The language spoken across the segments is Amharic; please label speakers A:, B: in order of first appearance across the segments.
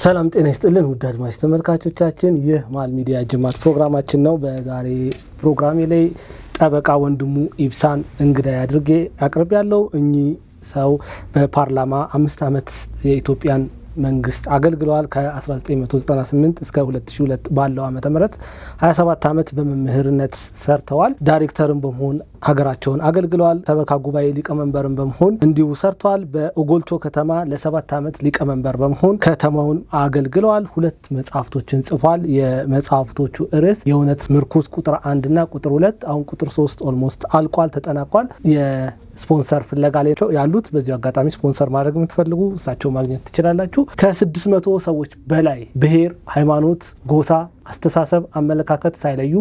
A: ሰላም ጤና ይስጥልን ውድ አድማጭ ተመልካቾቻችን፣ ይህ ማል ሚዲያ ጅማት ፕሮግራማችን ነው። በዛሬ ፕሮግራሜ ላይ ጠበቃ ወንድሙ ኢብሳን እንግዳይ አድርጌ አቅርብ ያለው እኚህ ሰው በፓርላማ 5 አመት የኢትዮጵያን መንግስት አገልግለዋል። ከ1998 እስከ 2002 ባለው ዓመተ ምህረት 27 አመት በመምህርነት ሰርተዋል። ዳይሬክተርም በመሆን ሀገራቸውን አገልግለዋል። ሰበካ ጉባኤ ሊቀመንበርም በመሆን እንዲሁ ሰርተዋል። በኦጎልቾ ከተማ ለ7 አመት ሊቀመንበር በመሆን ከተማውን አገልግለዋል። 2 መጽሐፍቶችን ጽፏል። የመጽሐፍቶቹ ርዕስ የእውነት ምርኩዝ ቁጥር 1 እና ቁጥር 2፣ አሁን ቁጥር 3 ኦልሞስት አልቋል፣ ተጠናቋል። የስፖንሰር ፍለጋ ላይ ያሉት በዚህ አጋጣሚ ስፖንሰር ማድረግ የምትፈልጉ እሳቸው ማግኘት ትችላላችሁ። ከ600 ሰዎች በላይ ብሔር፣ ሃይማኖት፣ ጎሳ፣ አስተሳሰብ፣ አመለካከት ሳይለዩ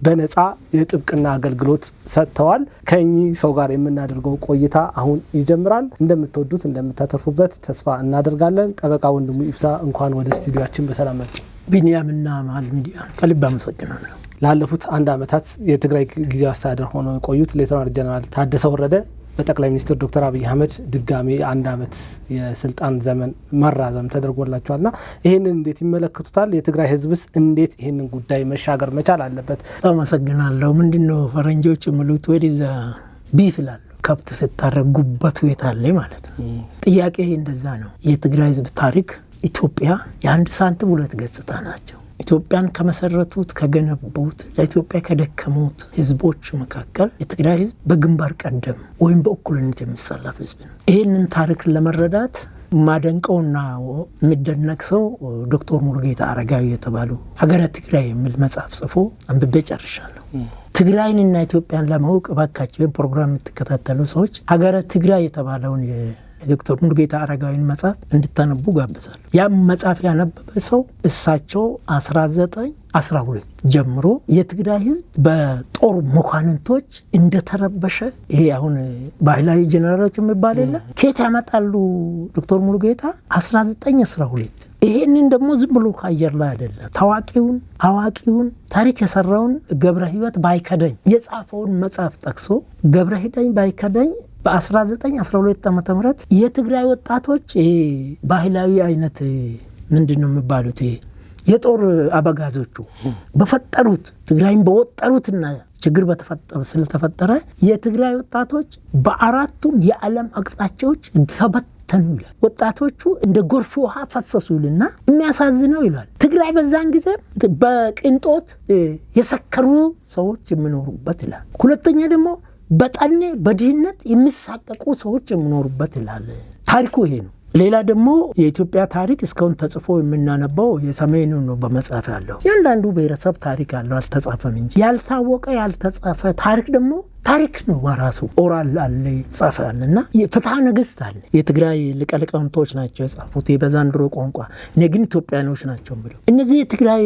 A: በነፃ የጥብቅና አገልግሎት ሰጥተዋል። ከኚህ ሰው ጋር የምናደርገው ቆይታ አሁን ይጀምራል። እንደምትወዱት እንደምታተርፉበት ተስፋ እናደርጋለን። ጠበቃ ወንድሙ ኢብሳ እንኳን ወደ ስቱዲዮአችን በሰላም መጡ።
B: ቢኒያምና ማል ሚዲያ ከልብ አመሰግናለሁ።
A: ላለፉት 1 አመታት የትግራይ ጊዜያዊ አስተዳደር ሆነው የቆዩት ሌተናል ጀነራል ታደሰ ወረደ በጠቅላይ ሚኒስትር ዶክተር አብይ አህመድ ድጋሜ 1 አመት የስልጣን ዘመን መራዘም ተደርጎላቸዋልና ይሄንን እንዴት ይመለከቱታል? የትግራይ ህዝብስ እንዴት ይሄንን ጉዳይ መሻገር መቻል አለበት?
B: አመሰግናለሁ። ምንድነው ፈረንጆች የሚሉት ወዲዛ ቢፍ ይላሉ፣ ከብት ስታረግ ጉበት ይታለ ማለት ነው። ጥያቄ እንደዛ ነው። የትግራይ ህዝብ ታሪክ ኢትዮጵያ የአንድ ሳንቲም 2 ገጽታ ናቸው። ኢትዮጵያን ከመሰረቱት ከገነቡት ለኢትዮጵያ ከደከሙት ህዝቦች መካከል የትግራይ ህዝብ በግንባር ቀደም ወይም በእኩልነት የሚሰለፍ ህዝብ ነው። ይህንን ታሪክ ለመረዳት ማደንቀውና የሚደነቅ ሰው ዶክተር ሙሉጌታ አረጋዊ የተባሉ ሀገረ ትግራይ የሚል መጽሐፍ ጽፎ አንብቤ ጨርሻለሁ። ትግራይንና ኢትዮጵያን ለማወቅ እባካችሁ ፕሮግራም የምትከታተሉ ሰዎች ሀገረ ትግራይ የተባለውን ዶክተር ሙሉጌታ አረጋዊን መጽሐፍ እንድታነቡ ጋብዛለሁ። ያም መጽሐፍ ያነበበ ሰው እሳቸው 1912 ጀምሮ የትግራይ ህዝብ በጦር መኳንንቶች እንደተረበሸ፣ ይሄ አሁን ባህላዊ ጀነራሎች የሚባል የለ ከየት ያመጣሉ ዶክተር ሙሉጌታ 1912። ይሄንን ደግሞ ዝም ብሎ ከአየር ላይ አይደለም። ታዋቂውን አዋቂውን ታሪክ የሰራውን ገብረ ህይወት ባይከደኝ የጻፈውን መጽሐፍ ጠቅሶ ገብረ ህይወት ባይከደኝ በ1912 ዓመተ ምህረት የትግራይ ወጣቶች ባህላዊ አይነት ምንድነው የሚባሉት የጦር አበጋዞቹ በፈጠሩት ትግራይን በወጠሩትና ችግር ስለተፈጠረ የትግራይ ወጣቶች በአራቱም የዓለም አቅጣጫዎች ተበተኑ ይላል። ወጣቶቹ እንደ ጎርፍ ውሃ ፈሰሱ ይልና የሚያሳዝነው ይላል ትግራይ በዛን ጊዜ በቅንጦት የሰከሩ ሰዎች የሚኖሩበት ይላል። ሁለተኛ ደግሞ በጠኔ በድህነት የሚሳቀቁ ሰዎች የሚኖሩበት ይላል። ታሪኩ ይሄ ነው። ሌላ ደግሞ የኢትዮጵያ ታሪክ እስካሁን ተጽፎ የምናነበው የሰሜኑ ነው በመጽሐፍ ያለው። ያንዳንዱ ብሔረሰብ ታሪክ አለው አልተጻፈም እንጂ። ያልታወቀ ያልተጻፈ ታሪክ ደግሞ ታሪክ ነው በራሱ። ኦራል አለ ይጻፋል እና የፍትሐ ነገሥት አለ። የትግራይ ሊቃውንቶች ናቸው የጻፉት በዛንድሮ ቋንቋ። እኔ ግን ኢትዮጵያኖች ናቸው ብለው እነዚህ የትግራይ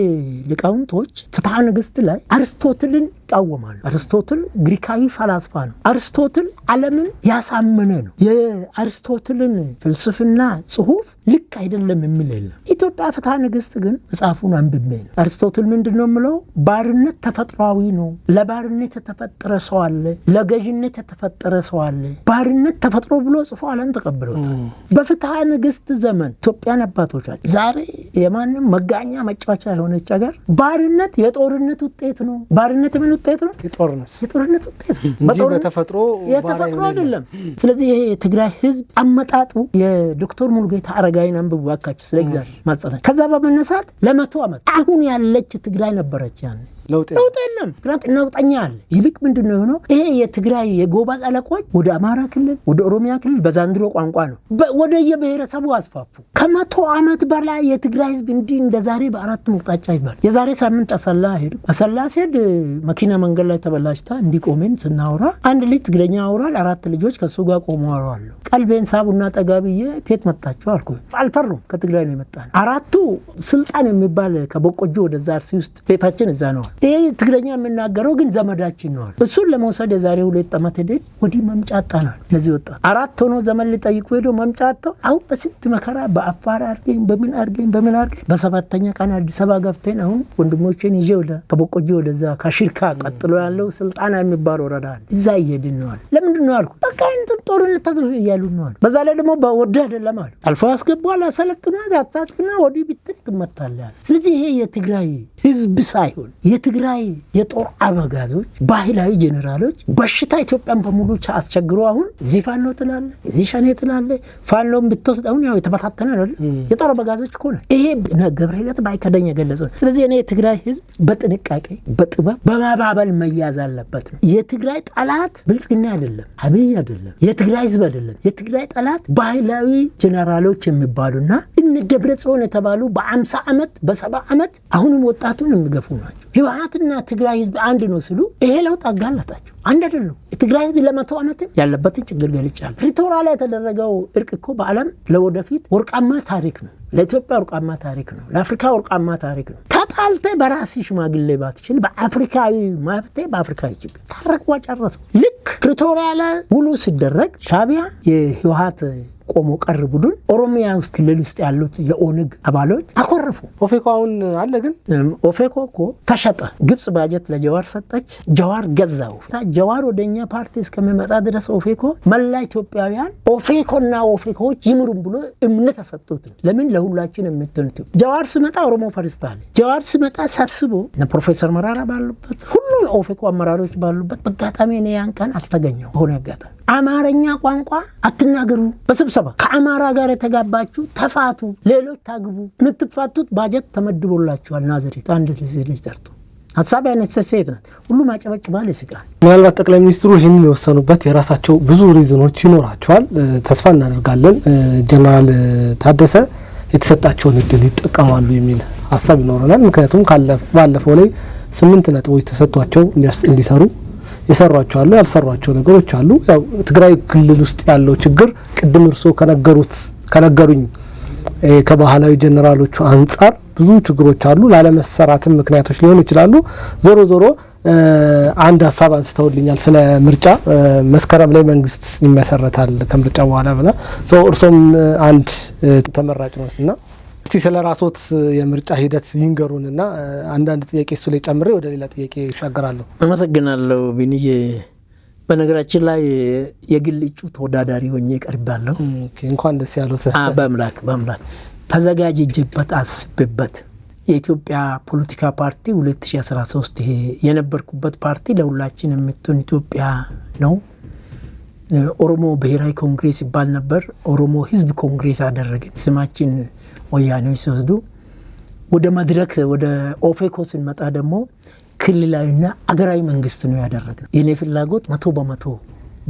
B: ሊቃውንቶች ፍትሐ ነገሥት ላይ አርስቶትልን ይቃወማሉ። አርስቶትል ግሪካዊ ፈላስፋ ነው። አርስቶትል ዓለምን ያሳመነ ነው። የአርስቶትልን ፍልስፍና ጽሁፍ ልክ አይደለም የሚል የለም። ኢትዮጵያ ፍትሐ ነገሥት ግን መጽሐፉን አንብቤ ነው። አርስቶትል ምንድነው የሚለው? ባርነት ተፈጥሯዊ ነው። ለባርነት የተፈጠረ ሰው አለ፣ ለገዥነት የተፈጠረ ሰው አለ። ባርነት ተፈጥሮ ብሎ ጽፎ ዓለም ተቀብሎታል። በፍትሐ ነገሥት ዘመን ኢትዮጵያን አባቶቻችን ዛሬ የማንም መጋኛ መጫወቻ የሆነች ሀገር ባርነት የጦርነት ውጤት ነው። ባርነት ምን ውጤት ነው? የጦርነት ውጤት ነው።
A: በተፈጥሮ
B: አይደለም። ስለዚህ ይሄ የትግራይ ህዝብ አመጣጡ የዶክተር ሙሉጌታ አረጋዊን አንብቡ አካችሁ ስለ እግዚአብሔር ማጸና። ከዛ በመነሳት ለ100 አመት አሁን ያለች ትግራይ ነበረች ያኔ ለውጥ የለም። ምክንያቱም ነውጠኛ አለ። ይልቅ ምንድነው የሆነው? ይሄ የትግራይ የጎባዝ አለቆች ወደ አማራ ክልል ወደ ኦሮሚያ ክልል በዛንድሮ ቋንቋ ነው ወደ የብሔረሰቡ አስፋፉ። ከ100 አመት በላይ የትግራይ ህዝብ እንዲህ እንደዛሬ በአራት ሙቅጣጫ ይባል። የዛሬ ሳምንት አሰላ ሄዱ። አሰላ ሲሄድ መኪና መንገድ ላይ ተበላሽታ እንዲቆመን ስናወራ አንድ ልጅ ትግረኛ ያወራል። 4 ልጆች ከሱ ጋር ቆመው አወራሉ። ቀልቤን ሳቡና ጠጋብዬ ከየት መጣችሁ አልኩ። አልፈሩም። ከትግራይ ነው የመጣነው። 4ቱ ስልጣን የሚባል ከበቆጆ ወደዛ አርሲ ውስጥ ቤታችን እዛ ነው። ይሄ ትግረኛ የምናገረው ግን ዘመዳችን ነው አሉ። እሱን ለመውሰድ የዛሬ 2 ዓመት ሄደን ወዲህ መምጫጣናል። እነዚህ ወጣት 4 ሆኖ ዘመን ሊጠይቁ ሄዶ መምጫጣው አሁን በስንት መከራ በአፋር አርገኝ በምን አርገኝ በሰባተኛ ቀን አዲስ አበባ ገብተን አሁን ወንድሞቼን ይዤ ወደ ከቦቆጂ ወደዛ ከሽርካ ቀጥሎ ያለው ስልጣና የሚባል ወረዳ አለ። እዛ እየሄድን ነው አሉ። ለምንድን ነው አልኩ። በቃ እንትን ጦርነት ተዝሩ እያሉ ነው አሉ። በዛ ላይ ደግሞ በወደ አይደለም አሉ። አልፎ ያስገባዋል አሰለጥና ያጻጥቅና ወዲህ ቢትክ ትመታለህ አሉ። ስለዚህ ይሄ የትግራይ ህዝብ ሳይሆን የትግራይ የጦር አበጋዞች ባህላዊ ጄኔራሎች በሽታ ኢትዮጵያን በሙሉ አስቸግሮ አሁን ዚፋኖ ትላለ ዚሻኔ ትላለ ፋኖም ብትወስድ አሁን ያው የተበታተነ አይደል የጦር አበጋዞች እኮ ነው። ይሄ ገብረህይወት ባይከደኝ የገለጸው። ስለዚህ እኔ የትግራይ ህዝብ በጥንቃቄ በጥበብ በማባበል መያዝ አለበት ነው። የትግራይ ጠላት ብልጽግና አይደለም፣ አብይ አይደለም፣ የትግራይ ህዝብ አይደለም። የትግራይ ጠላት ባህላዊ ጄኔራሎች የሚባሉና እነ ደብረጽዮን የተባሉ በ50 ዓመት በ70 ዓመት አሁንም ወጣቱን የሚገፉ ናቸው። ህወሓትና ትግራይ ህዝብ አንድ ነው ሲሉ ይሄ ለውጥ አጋለጣቸው። አንድ አይደለም። የትግራይ ህዝብ ለ100 ዓመት ያለበትን ችግር ገልጫለሁ። ፕሪቶሪያ ላይ የተደረገው እርቅ እኮ በዓለም ለወደፊት ወርቃማ ታሪክ ነው። ለኢትዮጵያ ወርቃማ ታሪክ ነው። ለአፍሪካ ወርቃማ ታሪክ ነው። ተጣልተ በራሲ ሽማግሌ ባትችል በአፍሪካዊ ማብቴ በአፍሪካዊ ችግር ታረቁ ጨረሱ። ልክ ፕሪቶሪያ ላይ ውሉ ሲደረግ ሻዕቢያ የህወሓት ቆሞ ቀር ቡድን ኦሮሚያ ውስጥ ክልል ውስጥ ያሉት የኦነግ አባሎች አኮረፉ።
A: ኦፌኮ አሁን አለ ግን
B: ኦፌኮ እኮ ተሸጠ። ግብጽ ባጀት ለጀዋር ሰጠች፣ ጀዋር ገዛው። ጀዋር ወደኛ ፓርቲ እስከሚመጣ ድረስ ኦፌኮ መላ ኢትዮጵያውያን ኦፌኮና ኦፌኮዎች ይምሩም ብሎ እምነት ተሰጥቶት ለምን ለሁላችን የምትንቱ ጀዋር ሲመጣ ኦሮሞ ፈርስት አለ። ጀዋር ሲመጣ ሰብስቦ ፕሮፌሰር መራራ ባሉበት ሁሉ የኦፌኮ አመራሮች ባሉበት በአጋጣሚ እኔ ያን ቀን አልተገኘው ሆነ ያጋጣሚ አማርኛ ቋንቋ አትናገሩ በስብሰባ ከአማራ ጋር የተጋባችሁ ተፋቱ፣ ሌሎች ታግቡ፣ የምትፋቱት ባጀት ተመድቦላችኋል። ናዝሬት አንድ ልጅ ጠርቶ ሀሳብ ያነሳች ሴት ናት። ሁሉም አጨበጭባል ይስቃል።
A: ምናልባት ጠቅላይ ሚኒስትሩ ይህንን የወሰኑበት የራሳቸው ብዙ ሪዝኖች ይኖራቸዋል። ተስፋ እናደርጋለን ጀነራል ታደሰ የተሰጣቸውን እድል ይጠቀማሉ የሚል ሀሳብ ይኖረናል። ምክንያቱም ባለፈው ላይ 8 ነጥቦች ተሰጥቷቸው እንዲሰሩ የሰሯቸው አሉ፣ ያልሰሯቸው ነገሮች አሉ። ያው ትግራይ ክልል ውስጥ ያለው ችግር ቅድም እርሶ ከነገሩኝ ከባህላዊ ጀነራሎቹ አንጻር ብዙ ችግሮች አሉ። ላለመሰራትም ምክንያቶች ሊሆኑ ይችላሉ። ዞሮ አንድ ሀሳብ አንስተውልኛል ስለ ምርጫ መስከረም ላይ መንግስት ይመሰረታል ከምርጫ በኋላ ብላ እርሶም አንድ ተመራጭ ነውና እስቲ ስለ ራስዎት የምርጫ ሂደት ይንገሩንና አንዳንድ ጥያቄ እሱ ላይ ጨምሬ ወደ ሌላ ጥያቄ ይሻገራለሁ።
B: አመሰግናለሁ ቢኒዬ። በነገራችን ላይ የግል እጩ ተወዳዳሪ ሆኜ ቀርባለሁ።
A: እንኳን ደስ ያሉት።
B: በአምላክ ተዘጋጅቼበት አስቤበት የኢትዮጵያ ፖለቲካ ፓርቲ 2013 ይሄ የነበርኩበት ፓርቲ ለሁላችን የምትሆን ኢትዮጵያ ነው። ኦሮሞ ብሔራዊ ኮንግሬስ ይባል ነበር። ኦሮሞ ህዝብ ኮንግሬስ አደረገን። ስማችን ወያኔዎች ሲወስዱ ወደ መድረክ ወደ ኦፌኮ ስንመጣ ደግሞ ክልላዊና አገራዊ መንግስት ነው ያደረግነው። የኔ ፍላጎት 100%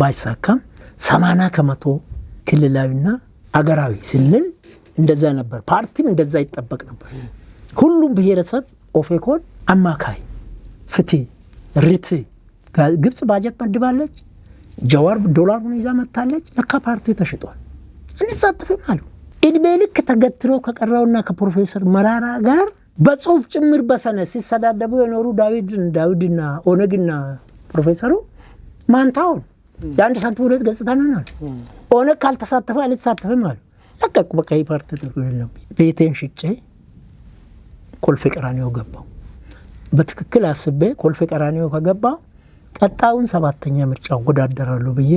B: ባይሳካም 80% ክልላዊና አገራዊ ስንል እንደዛ ነበር። ፓርቲም እንደዛ ይጠበቅ ነበር። ሁሉም ብሔረሰብ ኦፌኮን አማካይ ፍትህ ርት ግብጽ ባጀት መድባለች። ጀዋር ዶላሩን ይዛ መጣለች። ለካ ፓርቲው ተሽጧል። እንሳተፍም አሉ። እድሜ ልክ ተገትሮ ከቀራውና ከፕሮፌሰር መራራ ጋር በጽሁፍ ጭምር በሰነድ ሲሰዳደቡ የኖሩ ዳዊድና ኦነግና ፕሮፌሰሩ ማንታውን የአንድ ሳንቲም ሁለት ገጽታ ነን አሉ። ኦነግ ካልተሳተፈ አልተሳተፍም አሉ። ለቀቁ። በቃ ይፓርቲ ተደርጎ ቤቴን ሽጬ ኮልፌ ቀራኒዮ ገባው። በትክክል አስቤ ኮልፌ ቀራኒዮ ከገባው ቀጣውን 7ኛ ምርጫ ወዳደራለሁ ብዬ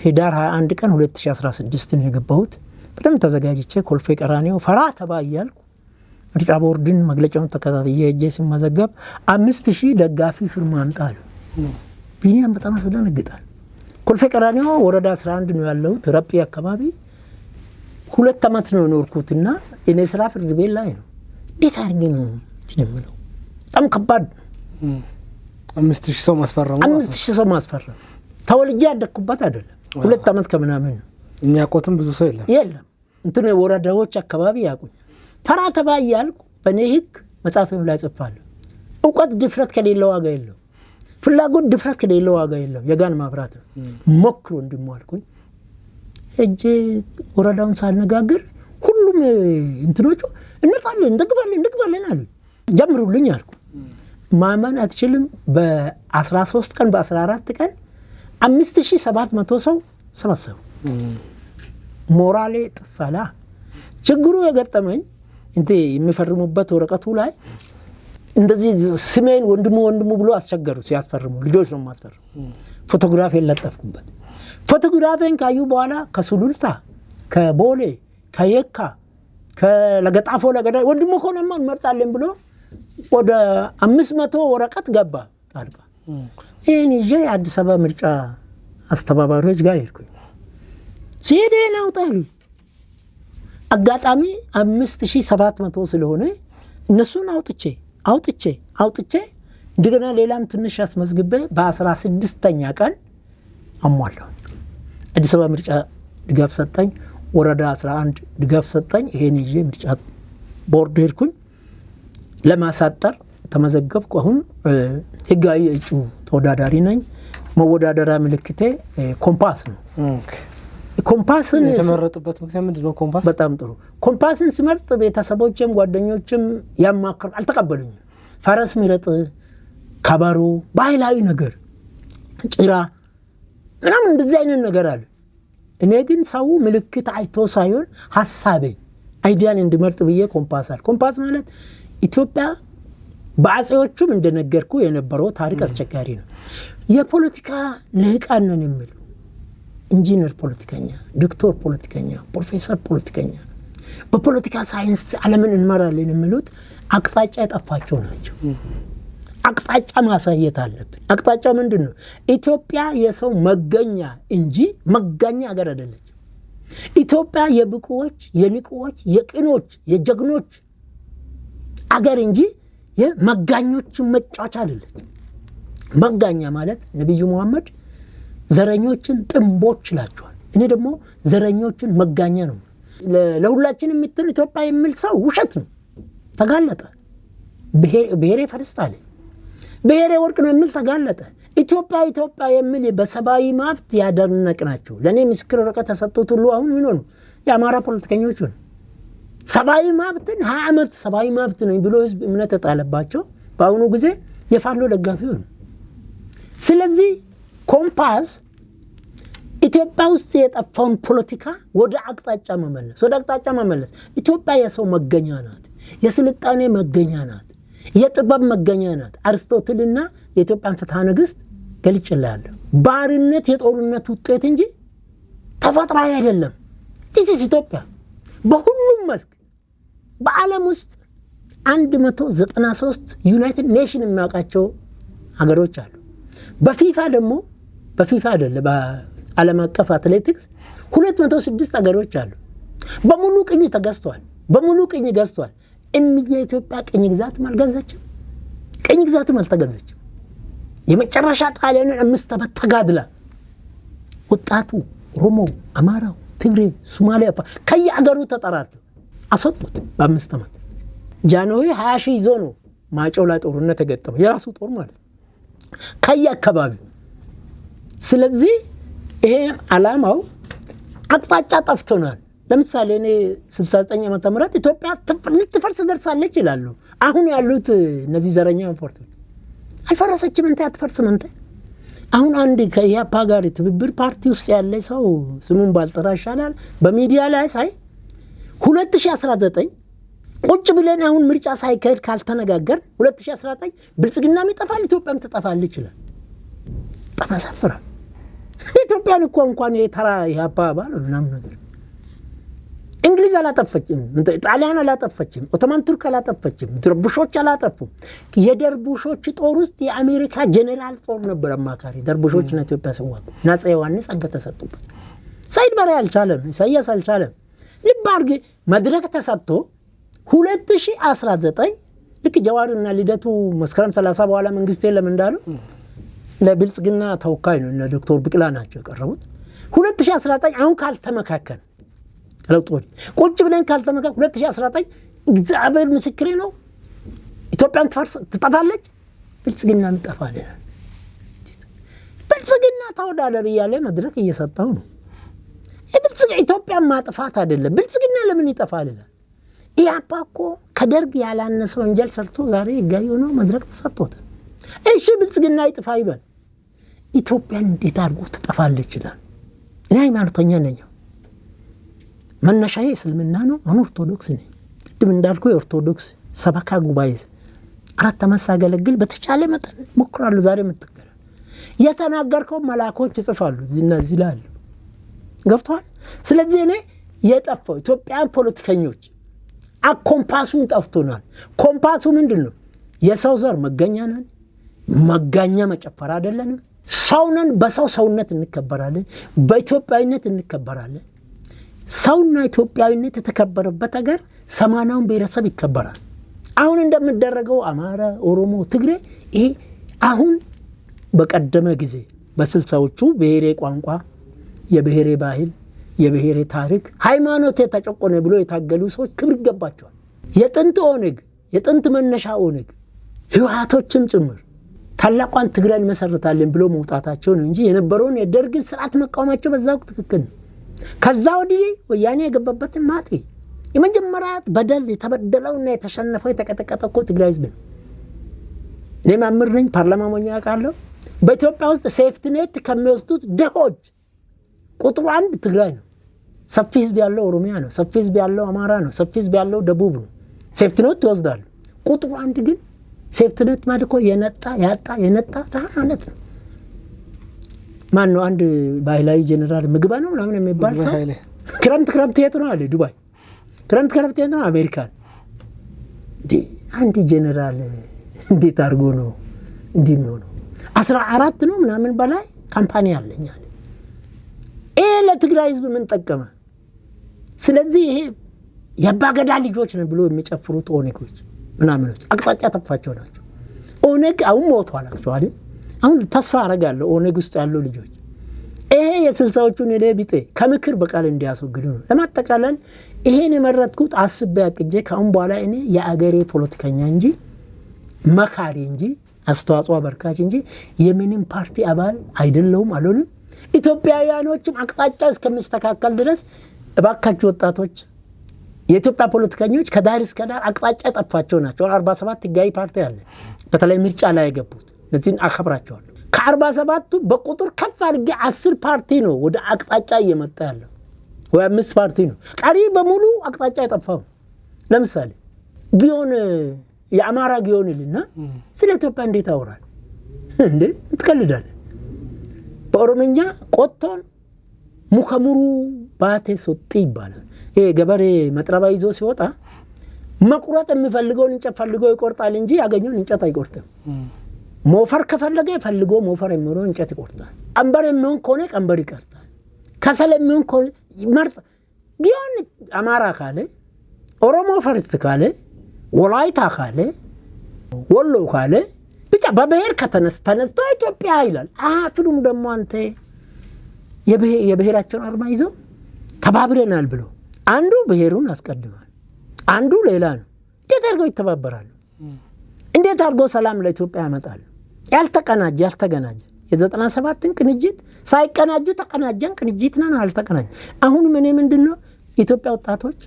B: ህዳር 21 ቀን 2016 ነው የገባሁት። በደም ተዘጋጅቼ ኮልፌ ቀራኒዮ ፈራ ተባያልኩ። ምርጫ ቦርድን መግለጫውን ተከታትዬ እጄ ሲመዘገብ 5000 ደጋፊ ፊርማ አምጣሉ። ቢኒያም በጣም አስደነግጣል። ኮልፌ ቀራኒዮ ወረዳ 11 ነው ያለሁት፣ ረጲ አካባቢ 2 ዓመት ነው ኖርኩትና እኔ ስራ ፍርድ ቤት ላይ ነው። እንዴት አድርጌ ነው ትነምነው? በጣም ከባድ ነው።
A: 5000 ሰው ማስፈረም
B: 5000 ሰው ማስፈረም ተወልጄ ያደኩበት አይደለም። 2 ዓመት ከምናምን ነው።
A: የሚያቆትም ብዙ ሰው
B: የለም። እንትን ወረዳዎች አካባቢ ያቁኝ። ፈራ ተባያልኩ። በኔ ህግ መጻፈም ላይ ጽፋለሁ። እውቀት ድፍረት ከሌለው ዋጋ የለው። ፍላጎት ድፍረት ከሌለው ዋጋ የለው። የጋን ማብራት ነው። ሞክሩ እንድሟልኩኝ እጄ ወረዳውን ሳልነጋገር ሁሉም እንትኖቹ እንጣለን እንደግባለን አሉ። ጀምሩልኝ አልኩ። ማመን አትችልም። በ13 ቀን በ14 ቀን 5700 ሰው ሰበሰቡ። ሞራሌ ጥፋላ። ችግሩ የገጠመኝ እንት የሚፈርሙበት ወረቀቱ ላይ እንደዚህ ስሜን ወንድሙ ብሎ አስቸገሩ። ሲያስፈርሙ ልጆች ነው ማስፈርሙ። ፎቶግራፍ የለጠፍኩበት። ፎቶግራፌን ካዩ በኋላ ከሱሉልታ ከቦሌ ከየካ ከለገጣፎ ለገዳይ ወንድሙ ሆነማ እንመርጣለን ብሎ ወደ 500 ወረቀት ገባ ጣልቃ። ይሄን ይዤ አዲስ አበባ ምርጫ አስተባባሪዎች ጋር ሄድኩኝ። ሲሄደን አውጣሉ አጋጣሚ 5700 ስለሆነ እነሱን አውጥቼ እንደገና ሌላም ትንሽ አስመዝግቤ በ16ኛ ቀን አሟላው። አዲስ አበባ ምርጫ ድጋፍ ሰጠኝ። ወረዳ 11 ድጋፍ ሰጠኝ። ይሄን ይዤ ምርጫ ቦርድ ሄድኩኝ። ለማሳጠር ተመዘገብኩ። አሁን ህጋዊ እጩ ተወዳዳሪ ነኝ። መወዳደሪያ ምልክቴ ኮምፓስ ነው። ኮምፓስን
A: የተመረጡበት ምክንያት ምንድነው? ኮምፓስ
B: በጣም ጥሩ። ኮምፓስን ስመርጥ ቤተሰቦችም ጓደኞችም ያማከሩ አልተቀበሉኝም። ፈረስ ምረጥ፣ ከበሮ፣ ባህላዊ ነገር፣ ጭራ ምናምን እንደዚህ አይነት ነገር አለ። እኔ ግን ሰው ምልክት አይቶ ሳይሆን ሐሳቤን አይዲያን እንድመርጥ ብዬ ኮምፓስ ማለት ኢትዮጵያ በአጼዎቹም እንደነገርኩ የነበረው ታሪክ አስቸጋሪ ነው። የፖለቲካ ልህቃን ነን የሚሉ ኢንጂነር ፖለቲከኛ፣ ዶክተር ፖለቲከኛ፣ ፕሮፌሰር ፖለቲከኛ በፖለቲካ ሳይንስ ዓለምን እንመራለን የሚሉት አቅጣጫ የጠፋቸው ናቸው። አቅጣጫ ማሳየት አለብን። አቅጣጫ ምንድነው? ኢትዮጵያ የሰው መገኛ እንጂ መጋኛ ሀገር አይደለች። ኢትዮጵያ የብቁዎች፣ የንቁዎች፣ የቅኖች፣ የጀግኖች አገር እንጂ የመጋኞች መጫወቻ አይደለች። መጋኛ ማለት ነብዩ መሐመድ ዘረኞችን ጥንቦች ይላቸዋል። እኔ ደግሞ ዘረኞችን መጋኛ ነው። ለሁላችን የምትል ኢትዮጵያ የሚል ሰው ውሸት ነው። ተጋለጠ። ብሔሬ ፈርስት አለ። ብሔሬ ወርቅ ነው የሚል ተጋለጠ። ኢትዮጵያ የሚል በሰብአዊ መብት ያደነቅናቸው ለኔ ምስክር ወረቀት ተሰጥቶት ሁሉ አሁን ምን ሆኑ? የአማራ ፖለቲከኞች ሆኑ። ሰብአዊ መብትን 20 ዓመት ሰብአዊ መብት ነው ብሎ ህዝብ እምነት ተጣለባቸው። በአሁኑ ጊዜ የፋኖ ደጋፊ ሆኑ። ስለዚህ ኮምፓስ ኢትዮጵያ ውስጥ የጠፋውን ፖለቲካ ወደ አቅጣጫ መመለስ። ኢትዮጵያ የሰው መገኛ ናት። የስልጣኔ መገኛ ናት። የጥበብ መገኛ ናት። አርስቶትልና የኢትዮጵያን ፍትሐ ነገሥት ገልጬልሃለሁ። ባርነት የጦርነት ውጤት እንጂ ተፈጥሯዊ አይደለም። ኢትዮጵያ በሁሉም መስክ በዓለም ውስጥ 193 ዩናይትድ ኔሽን የሚያውቃቸው ሀገሮች አሉ። በፊፋ አይደለም በዓለም አቀፍ አትሌቲክስ 206 ሀገሮች አሉ። በሙሉ ቅኝ ገዝቷል። የኢትዮጵያ ቅኝ ግዛትም አልገዛችም። ቅኝ ግዛትም አልተገዛችም። የመጨረሻ ጣሊያንን 5 ዓመት ተጋድላ ወጣቱ ኦሮሞ፣ አማራው፣ ትግሬ፣ ሶማሊያ ከየአገሩ ተጠራርተው አሰጡት። በ5 ዓመት ጃንሆይ 20 ሺህ ይዞ ነው ማጮው ላይ ጦርነት ተገጠመ። የራሱ ጦር ማለት ከየአካባቢው። ስለዚህ ይሄ ዓላማው አቅጣጫ ጠፍቶናል። ለምሳሌ እኔ 69 ዓመተ ምህረት ኢትዮጵያ ልትፈርስ ደርሳለች ይላሉ። አሁን ያሉት እነዚህ ዘረኛ ሪፖርቶች አልፈረሰችም እንተ አትፈርስም እንተ። አሁን አንድ ከኢህአፓ ጋር ትብብር ፓርቲ ውስጥ ያለ ሰው ስሙን ባልጠራ ይሻላል በሚዲያ ላይ ሳይ 2019 ቁጭ ብለን አሁን ምርጫ ሳይካሄድ ካልተነጋገር 2019 ብልጽግናም ይጠፋል ኢትዮጵያም ትጠፋለች ይላል። ተመሰፈራል። ኢትዮጵያን እኮ እንኳን የተራ ኢህአፓ ባለ ምናምን ነገር እንግሊዝ አላጠፈችም፣ ጣሊያን አላጠፈችም፣ ኦቶማን ቱርክ አላጠፈችም፣ ደርቡሾች አላጠፉም። የደርቡሾች ጦር ውስጥ የአሜሪካ ጀነራል ጦር ነበር አማካሪ። ደርቡሾችና ኢትዮጵያ ሲዋጉ ናጽ ዮሐንስ አንገት ተሰጡበት። ሳይድ በራይ አልቻለም፣ ኢሳያስ አልቻለም። ልብ አድርግ መድረክ ተሰጥቶ 2019 ልክ ጀዋርና ልደቱ መስከረም 30 በኋላ መንግስት የለም እንዳሉ ለብልጽግና ተወካይ ነው እና ዶክተር ብቅላ ናቸው የቀረቡት። 2019 አሁን ካልተመካከለ ለውጦች ቁጭ ብለን ካልተመካከለ 2019 እግዚአብሔር ምስክሬ ነው ኢትዮጵያን ትጠፋለች፣ ብልጽግና ይጠፋል። ብልጽግና ተወዳደር እያለ መድረክ እየሰጠው ነው። ብልጽግና ኢትዮጵያን ማጥፋት አይደለም። ብልጽግና ለምን ይጠፋል? ኢህአፓ እኮ ከደርግ ያላነሰ ወንጀል ሰርቶ ዛሬ ህጋዊ ሆኖ መድረክ ተሰጥቶታል። እሺ ብልጽግና ይጥፋ ይበል፣ ኢትዮጵያን እንዴት አድርጎ ትጠፋለች ይላል። እኔ ሃይማኖተኛ ነኝ፣ መነሻዬ እስልምና ነው፣ አሁን ኦርቶዶክስ ነኝ። ቅድም እንዳልኩ የኦርቶዶክስ ሰበካ ጉባኤ 4 ዓመት ሳገለግል በተቻለ መጠን ሞክራለሁ። ዛሬ የምትገረ የተናገርከው መላኮች ይጽፋሉ እዚህ ላይ አሉ። ገብቷል። ስለዚህ እኔ የጠፋው ኢትዮጵያን ፖለቲከኞች ኮምፓሱን ጠፍቶናል። ኮምፓሱ ምንድን ነው? የሰው ዘር መገኛ ነን፣ መጋኛ መጨፈር አይደለንም። ሰውነን፣ በሰው ሰውነት እንከበራለን፣ በኢትዮጵያዊነት እንከበራለን። ሰውና ኢትዮጵያዊነት የተከበረበት ሀገር 80ውን ብሔረሰብ ይከበራል። አሁን እንደምደረገው አማራ፣ ኦሮሞ፣ ትግሬ ይሄ አሁን በቀደመ ጊዜ በ60ዎቹ ብሔሬ ቋንቋ፣ የብሔሬ ባህል፣ የብሔሬ ታሪክ፣ ሃይማኖት የተጨቆነ ብሎ የታገሉ ሰዎች ክብር ይገባቸዋል። የጥንት ኦነግ፣ የጥንት መነሻ ኦነግ ህወሓቶችም ጭምር ታላቋን ትግራይን መሰረታለን ብሎ መውጣታቸው ነው እንጂ የነበረውን የደርግን ስርዓት መቃወማቸው በዛው ትክክል ነው። ከዛ ወዲህ ወያኔ የገባበትን ማጤ የመጀመሪያ በደል የተበደለውና የተሸነፈው የተቀጠቀጠው እኮ ትግራይ ህዝብ ነው። እኔ ማምር ነኝ፣ ፓርላማ ሞኛ ያውቃለሁ። በኢትዮጵያ ውስጥ ሴፍቲኔት ከሚወስዱት ደሆች ቁጥሩ 1 ትግራይ ነው። ሰፊ ህዝብ ያለው ኦሮሚያ ነው። ሰፊ ህዝብ ያለው አማራ ነው። ሰፊ ህዝብ ያለው ደቡብ ነው። ሴፍቲኔት ይወስዳሉ። ቁጥሩ 1 ግን ሴፍቲኔት ማለት እኮ የነጣ ማለት ነው። ማን ነው? አንድ ባህላዊ ጄኔራል ምግባ ነው ምናምን የሚባል ሰው ክረምት የት ነው አለ ዱባይ። ክረምት የት ነው አሜሪካን። አንድ ጄኔራል እንዴት አድርጎ ነው እንዲህ ነው? 14 ነው ምናምን በላይ ካምፓኒ አለኝ አለ። ይሄ ለትግራይ ህዝብ ምን ጠቀመ? ስለዚህ ይሄ የአባገዳ ልጆች ነው ብሎ የሚጨፍሩት ኦነጎች ምናምኖች አቅጣጫ ተፋቸው ናቸው። ኦነግ አሁን ሞቷል አክቹአሊ። አሁን ተስፋ አረጋለሁ ኦነግ ውስጥ ያለው ልጆች ይሄ የ60ዎቹን ቢጤ ከምክር በቃል እንዲያስወግዱ ነው። ለማጠቃለል ይሄን የመረጥኩት አስቤ አቅጄ ካሁን በኋላ እኔ የአገሬ ፖለቲከኛ እንጂ መካሪ እንጂ አስተዋጽኦ አበርካች እንጂ የምንም ፓርቲ አባል አይደለሁም አልሆንም። ኢትዮጵያውያኖችም አቅጣጫ እስከሚስተካከል ድረስ እባካችሁ ወጣቶች፣ የኢትዮጵያ ፖለቲከኞች ከዳር እስከ ዳር አቅጣጫ ጠፋቸው ናቸው። 47 ህጋዊ ፓርቲ አለ፣ በተለይ ምርጫ ላይ የገቡት እነዚህን አከብራቸዋለሁ። ከ47ቱ በቁጥር ከፍ አድርጌ 10 ፓርቲ ነው ወደ አቅጣጫ እየመጣ ያለው፣ ወይ 5 ፓርቲ ነው። ቀሪ በሙሉ አቅጣጫ የጠፋው። ለምሳሌ ጊዮን የአማራ ጊዮን ይልና ስለ ኢትዮጵያ እንዴት አወራል እንዴ? ትቀልዳለህ። በኦሮምኛ ቆቶን ሙከሙሩ ባቴ ሶጥ ይባላል። ይሄ ገበሬ መጥረባ ይዞ ሲወጣ መቁረጥ የሚፈልገውን እንጨት ፈልጎ ይቆርጣል እንጂ ያገኘውን እንጨት አይቆርጥም። ሞፈር ከፈለገ ፈልጎ ሞፈር የሚሆነውን እንጨት ይቆርጣል። ቀንበር የሚሆን ከሆነ ቀንበር ይቆርጣል። ከሰል የሚሆን ከሆነ ይመርጥ። ጊዮን አማራ ካለ፣ ኦሮሞ ፈርስት ካለ፣ ወላይታ ካለ፣ ወሎ ካለ ብቻ በብሔር ተነስቶ ኢትዮጵያ ይላል። አፍሉም ደግሞ አንተ የብሔራቸውን አርማ ይዘው ተባብረናል ብሎ አንዱ ብሔሩን አስቀድማል፣ አንዱ ሌላ ነው። እንዴት አድርገው ይተባበራሉ? እንዴት አድርገው ሰላም ለኢትዮጵያ ያመጣሉ? ያልተቀናጀ የ97ን ቅንጅት ሳይቀናጁ ተቀናጀን ቅንጅት ነን አልተቀናጀ። አሁን ምን ምንድነው ኢትዮጵያ ወጣቶች፣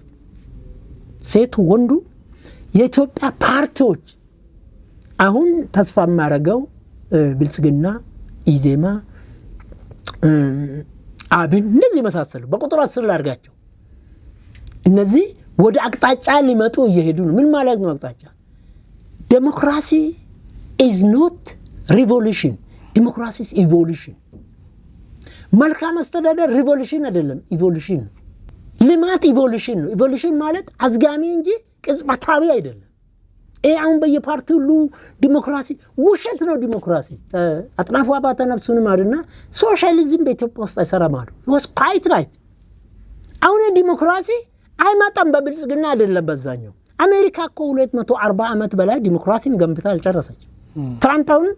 B: ሴቱ ወንዱ፣ የኢትዮጵያ ፓርቲዎች አሁን ተስፋ ማረጋው ብልጽግና፣ ኢዜማ፣ አብን እነዚህ መሳሰሉ በቁጥር 10 ላርጋቸው እነዚህ ወደ አቅጣጫ ሊመጡ እየሄዱ ነው። ምን ማለት ነው አቅጣጫ? ዴሞክራሲ is not revolution, ዴሞክራሲ is evolution። መልካም አስተዳደር ሪቮሉሽን አይደለም፣ ኢቮሉሽን ነው። ልማት ኢቮሉሽን ነው። ኢቮሉሽን ማለት አዝጋሚ እንጂ ቅጽበታዊ አይደለም። አሁን በየፓርቲው ሁሉ ዲሞክራሲ ውሸት ነው። ዲሞክራሲ አጥናፉ አባተ ነፍሱን ማድና ሶሻሊዝም በኢትዮጵያ ውስጥ አይሰራም አሉ። was quite right። አሁን ዲሞክራሲ አይመጣም በብልጽግና አይደለም በዛኛው። አሜሪካ እኮ 240 ዓመት በላይ ዲሞክራሲን ገንብታ አልጨረሰች። ትራምፕ አሁን